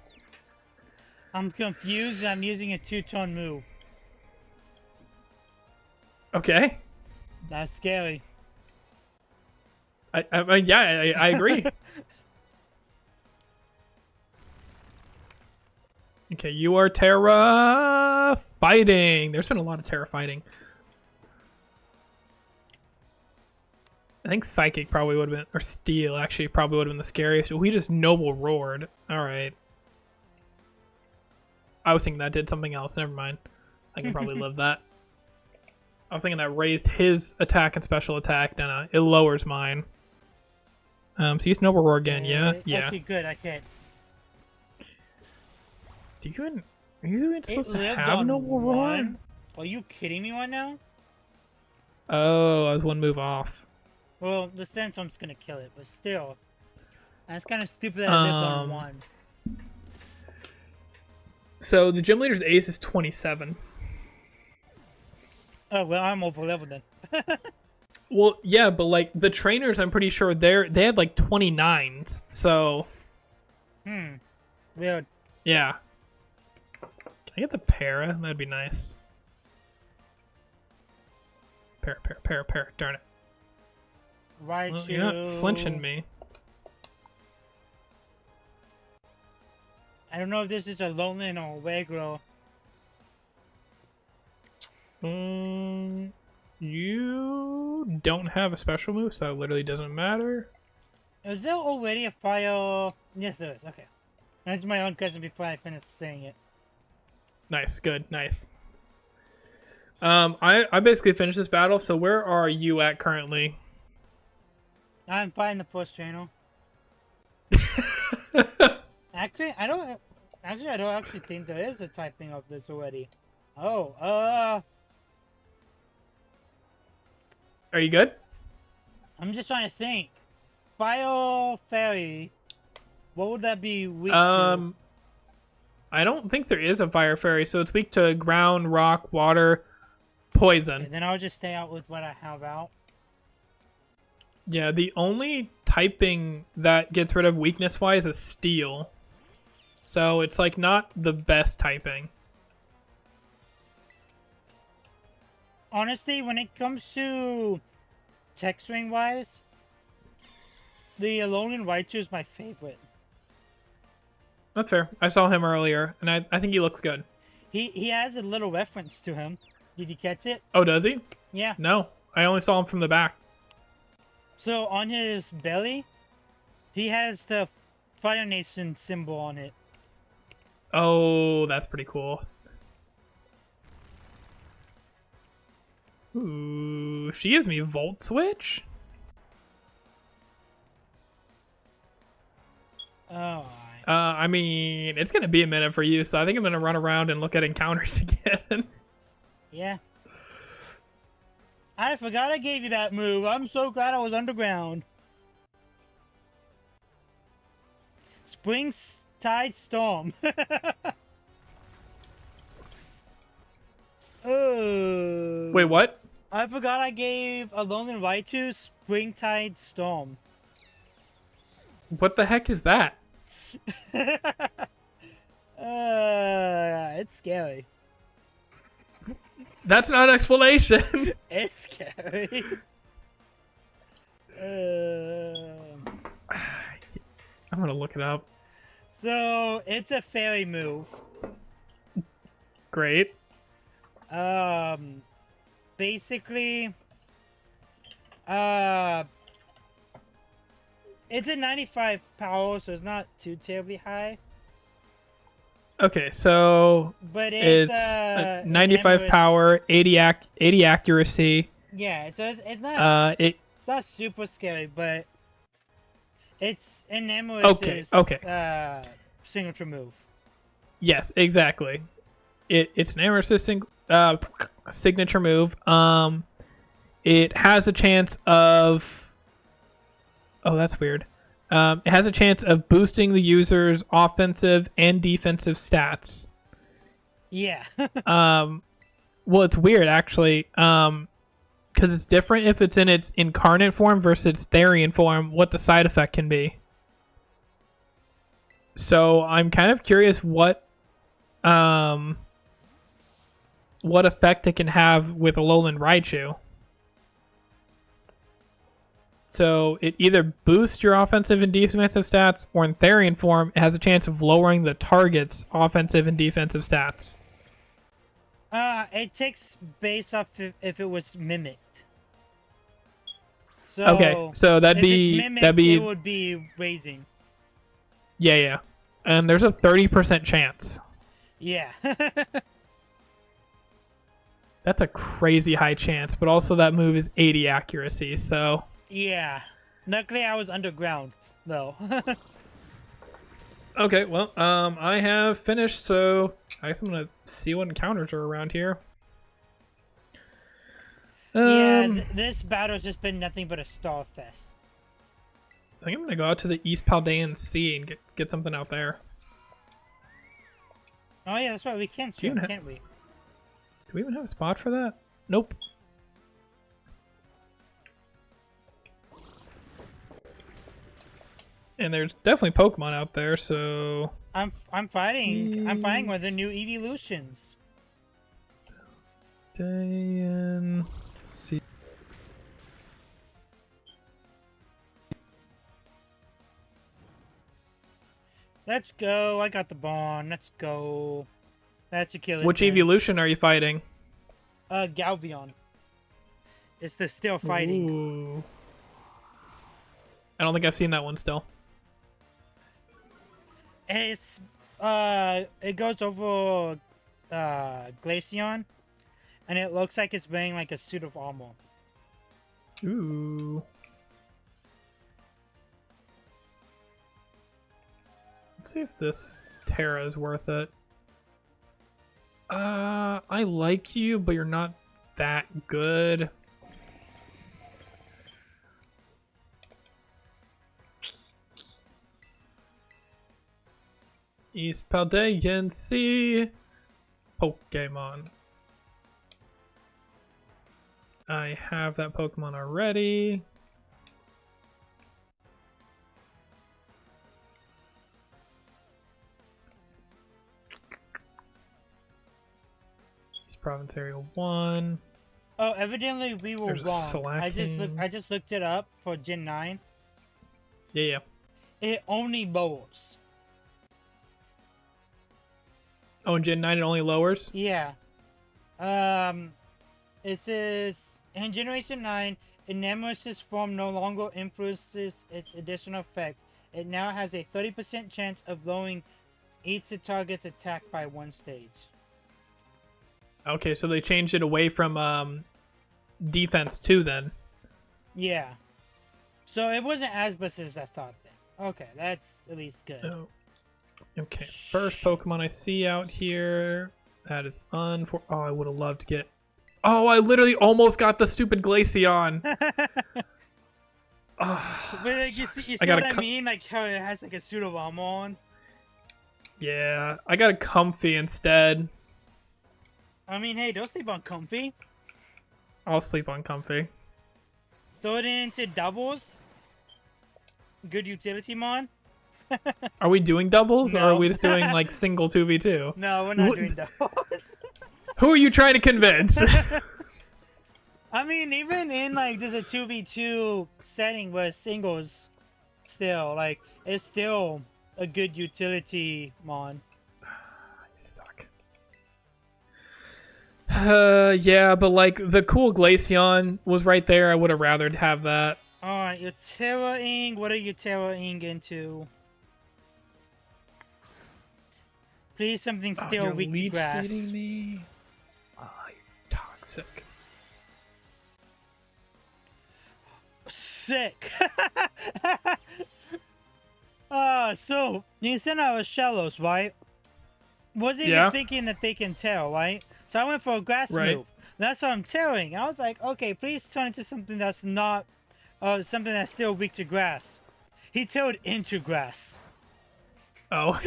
[SPEAKER 1] I'm confused. I'm using a 2-tone move.
[SPEAKER 2] Okay.
[SPEAKER 1] That's scary.
[SPEAKER 2] I agree. Okay, you are Terra fighting. There's been a lot of Terra fighting. I think Psychic probably would have been, or Steel actually probably would have been the scariest. We just Noble Roared. All right. I was thinking that did something else. Never mind. I can probably live that. I was thinking that raised his attack and special attack. No, it lowers mine. So use Noble Roar again. Yeah.
[SPEAKER 1] Okay, good. Okay.
[SPEAKER 2] Are you even supposed to
[SPEAKER 1] lived
[SPEAKER 2] have
[SPEAKER 1] on
[SPEAKER 2] Noble Roar?
[SPEAKER 1] one? Are you kidding me right now?
[SPEAKER 2] Oh, I was one move off.
[SPEAKER 1] Well, the sense I'm just gonna kill it, but still. That's kind of stupid that I lived on one.
[SPEAKER 2] So the gym leader's ace is 27.
[SPEAKER 1] Oh, well, I'm over level then.
[SPEAKER 2] Well, yeah, but like the trainers, I'm pretty sure they had like 29s. So.
[SPEAKER 1] Weird.
[SPEAKER 2] Yeah. Can I get the para? That'd be nice. Para. Darn it.
[SPEAKER 1] Right,
[SPEAKER 2] Well, you're not flinching me.
[SPEAKER 1] I don't know if this is a Lowland or a regular.
[SPEAKER 2] You don't have a special move, so it literally doesn't matter.
[SPEAKER 1] Is there already a fire? Yes, there is. Okay. That's my own question before I finish saying it.
[SPEAKER 2] Nice, good, nice. I basically finished this battle, so where are you at currently?
[SPEAKER 1] I'm fighting the first channel. Actually, I don't actually think there is a typing of this already. Oh,
[SPEAKER 2] Are you good?
[SPEAKER 1] I'm just trying to think. Fire Fairy. What would that be weak to?
[SPEAKER 2] I don't think there is a fire fairy, so it's weak to ground, rock, water, poison.
[SPEAKER 1] Okay, then I'll just stay out with what I have out.
[SPEAKER 2] Yeah, the only typing that gets rid of weakness-wise is steel. So it's like not the best typing.
[SPEAKER 1] Honestly, when it comes to text ring wise, the Alone in Raichu is my favorite.
[SPEAKER 2] That's fair. I saw him earlier, and I think he looks good.
[SPEAKER 1] He has a little reference to him. Did you catch it?
[SPEAKER 2] Oh, does he?
[SPEAKER 1] Yeah.
[SPEAKER 2] No, I only saw him from the back.
[SPEAKER 1] So on his belly, he has the Fire Nation symbol on it.
[SPEAKER 2] Oh, that's pretty cool. Ooh, she gives me Volt Switch?
[SPEAKER 1] Oh.
[SPEAKER 2] I mean, it's going to be a minute for you, so I think I'm going to run around and look at encounters again.
[SPEAKER 1] Yeah. I forgot I gave you that move. I'm so glad I was underground. Spring Tide Storm. Oh.
[SPEAKER 2] Wait, what?
[SPEAKER 1] I forgot I gave Alone in Raichu Springtide Storm.
[SPEAKER 2] What the heck is that?
[SPEAKER 1] It's scary.
[SPEAKER 2] That's not an explanation.
[SPEAKER 1] It's scary.
[SPEAKER 2] I'm gonna look it up.
[SPEAKER 1] So it's a fairy move.
[SPEAKER 2] Great.
[SPEAKER 1] Basically, It's a 95 power, so it's not too terribly high.
[SPEAKER 2] Okay, so
[SPEAKER 1] But
[SPEAKER 2] it's
[SPEAKER 1] it's
[SPEAKER 2] 95
[SPEAKER 1] Enemorous.
[SPEAKER 2] power, 80 accuracy.
[SPEAKER 1] Yeah, so it's
[SPEAKER 2] It
[SPEAKER 1] not super scary, but it's an
[SPEAKER 2] Okay, okay.
[SPEAKER 1] signature move.
[SPEAKER 2] Yes, exactly. It's an error signature move. It has a chance of. Oh, that's weird. It has a chance of boosting the user's offensive and defensive stats.
[SPEAKER 1] Yeah.
[SPEAKER 2] Well, it's weird actually. Because it's different if it's in its incarnate form versus its Therian form, what the side effect can be. So I'm kind of curious what effect it can have with Alolan Raichu. So it either boosts your offensive and defensive stats, or in Therian form, it has a chance of lowering the target's offensive and defensive stats.
[SPEAKER 1] It takes base off if it was mimicked. So
[SPEAKER 2] Okay, so
[SPEAKER 1] if it's mimicked, it would be raising.
[SPEAKER 2] Yeah. And there's a 30% chance.
[SPEAKER 1] Yeah.
[SPEAKER 2] That's a crazy high chance, but also that move is 80 accuracy, so...
[SPEAKER 1] Yeah. Luckily, I was underground, though.
[SPEAKER 2] Okay, well, I have finished, so I guess I'm gonna see what encounters are around here.
[SPEAKER 1] This battle's just been nothing but a star fest.
[SPEAKER 2] I think I'm gonna go out to the East Paldean Sea and get something out there.
[SPEAKER 1] Oh yeah, that's right. We can stream, can't we?
[SPEAKER 2] Do we even have a spot for that? Nope. And there's definitely Pokemon out there, so
[SPEAKER 1] I'm fighting with the new evolutions.
[SPEAKER 2] Paldean Sea.
[SPEAKER 1] Let's go. I got the bond. Let's go. That's a killer.
[SPEAKER 2] Which evolution are you fighting?
[SPEAKER 1] Galvion. It's the still fighting.
[SPEAKER 2] Ooh. I don't think I've seen that one still.
[SPEAKER 1] It's it goes over Glaceon, and it looks like it's wearing like a suit of armor.
[SPEAKER 2] Ooh. Let's see if this Terra is worth it. I like you, but you're not that good. East Paldean Sea Pokemon. I have that Pokemon already. East Province Area 1.
[SPEAKER 1] Oh, evidently we were
[SPEAKER 2] There's a
[SPEAKER 1] wrong. I
[SPEAKER 2] Slaking.
[SPEAKER 1] just looked it up for Gen 9.
[SPEAKER 2] Yeah.
[SPEAKER 1] It only lowers.
[SPEAKER 2] Oh, in Gen 9 it only lowers?
[SPEAKER 1] Yeah. It says in Generation 9, Nemesis form no longer influences its additional effect. It now has a 30% chance of lowering each target's attack by 1 stage.
[SPEAKER 2] Okay, so they changed it away from defense too then.
[SPEAKER 1] Yeah. So it wasn't as bad as I thought then. Okay, that's at least good.
[SPEAKER 2] Oh. Okay, first Pokemon I see out here. That is Oh, I would have loved to get... Oh, I literally almost got the stupid Glaceon. Oh,
[SPEAKER 1] But like, you see what I mean? Like how it has like a suit of armor on.
[SPEAKER 2] Yeah, I got a Comfy instead.
[SPEAKER 1] I mean, hey, don't sleep on Comfy.
[SPEAKER 2] I'll sleep on Comfy.
[SPEAKER 1] Throw it into doubles. Good utility mon.
[SPEAKER 2] Are we doing doubles, or
[SPEAKER 1] No.
[SPEAKER 2] are we just doing like single 2v2?
[SPEAKER 1] No, we're not doing doubles.
[SPEAKER 2] Who are you trying to convince?
[SPEAKER 1] I mean, even in like just a 2v2 setting where singles still, like, it's still a good utility mon.
[SPEAKER 2] You suck. Yeah, but like the cool Glaceon was right there. I would have rather have that.
[SPEAKER 1] Alright, you're terroring. What are you terroring into? Please, something
[SPEAKER 2] Oh,
[SPEAKER 1] still
[SPEAKER 2] you're
[SPEAKER 1] weak to
[SPEAKER 2] leech
[SPEAKER 1] grass.
[SPEAKER 2] seeding me. Oh, you're toxic.
[SPEAKER 1] Sick. So you said I was shallows, right? Wasn't even
[SPEAKER 2] Yeah.
[SPEAKER 1] thinking that they can tell, right? So I went for a grass
[SPEAKER 2] Right.
[SPEAKER 1] move. That's what I'm tearing. I was like, okay, please turn into something that's not, something that's still weak to grass. He tilled into grass.
[SPEAKER 2] Oh.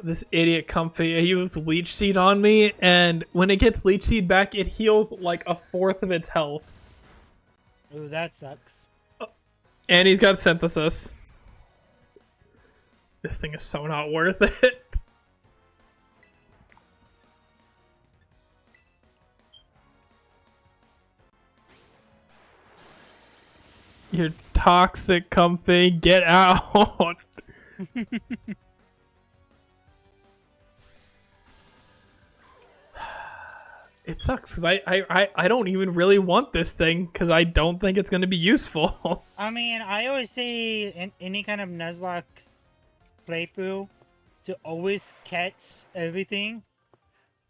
[SPEAKER 2] This idiot Comfy, he was Leech Seed on me, and when it gets Leech Seed back, it heals like a fourth of its health.
[SPEAKER 1] Ooh, that sucks.
[SPEAKER 2] And he's got Synthesis. This thing is so not worth it. You're toxic, Comfy. Get out. It sucks because I don't even really want this thing because I don't think it's going to be useful.
[SPEAKER 1] I mean, I always say in any kind of Nuzlocke playthrough to always catch everything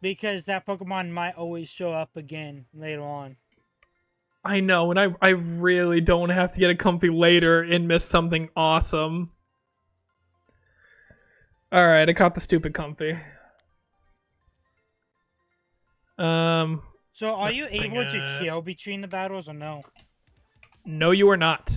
[SPEAKER 1] because that Pokemon might always show up again later on.
[SPEAKER 2] I know, and I really don't want to have to get a Comfy later and miss something awesome. Alright, I caught the stupid Comfy.
[SPEAKER 1] So are you
[SPEAKER 2] thing,
[SPEAKER 1] able to heal between the battles or no?
[SPEAKER 2] No, you are not.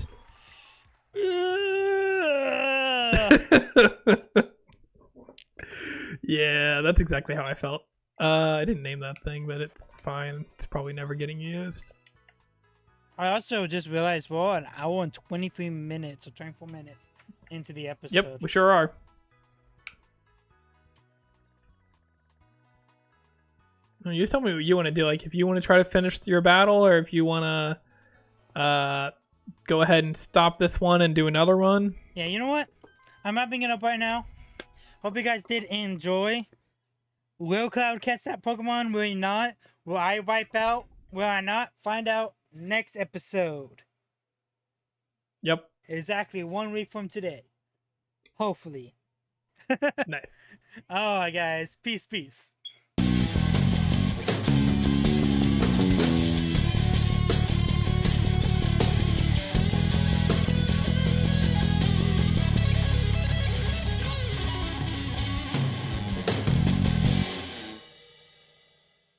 [SPEAKER 2] Yeah, that's exactly how I felt. I didn't name that thing, but it's fine. It's probably never getting used.
[SPEAKER 1] I also just realized we're an hour and 23 minutes or 24 minutes into the episode.
[SPEAKER 2] Yep, we sure are. You just tell me what you want to do. Like, if you want to try to finish your battle, or if you want to go ahead and stop this one and do another one.
[SPEAKER 1] Yeah, you know what? I'm wrapping it up right now. Hope you guys did enjoy. Will Cloud catch that Pokemon? Will he not? Will I wipe out? Will I not? Find out next episode.
[SPEAKER 2] Yep.
[SPEAKER 1] Exactly 1 week from today. Hopefully.
[SPEAKER 2] Nice.
[SPEAKER 1] Alright, guys. Peace, peace.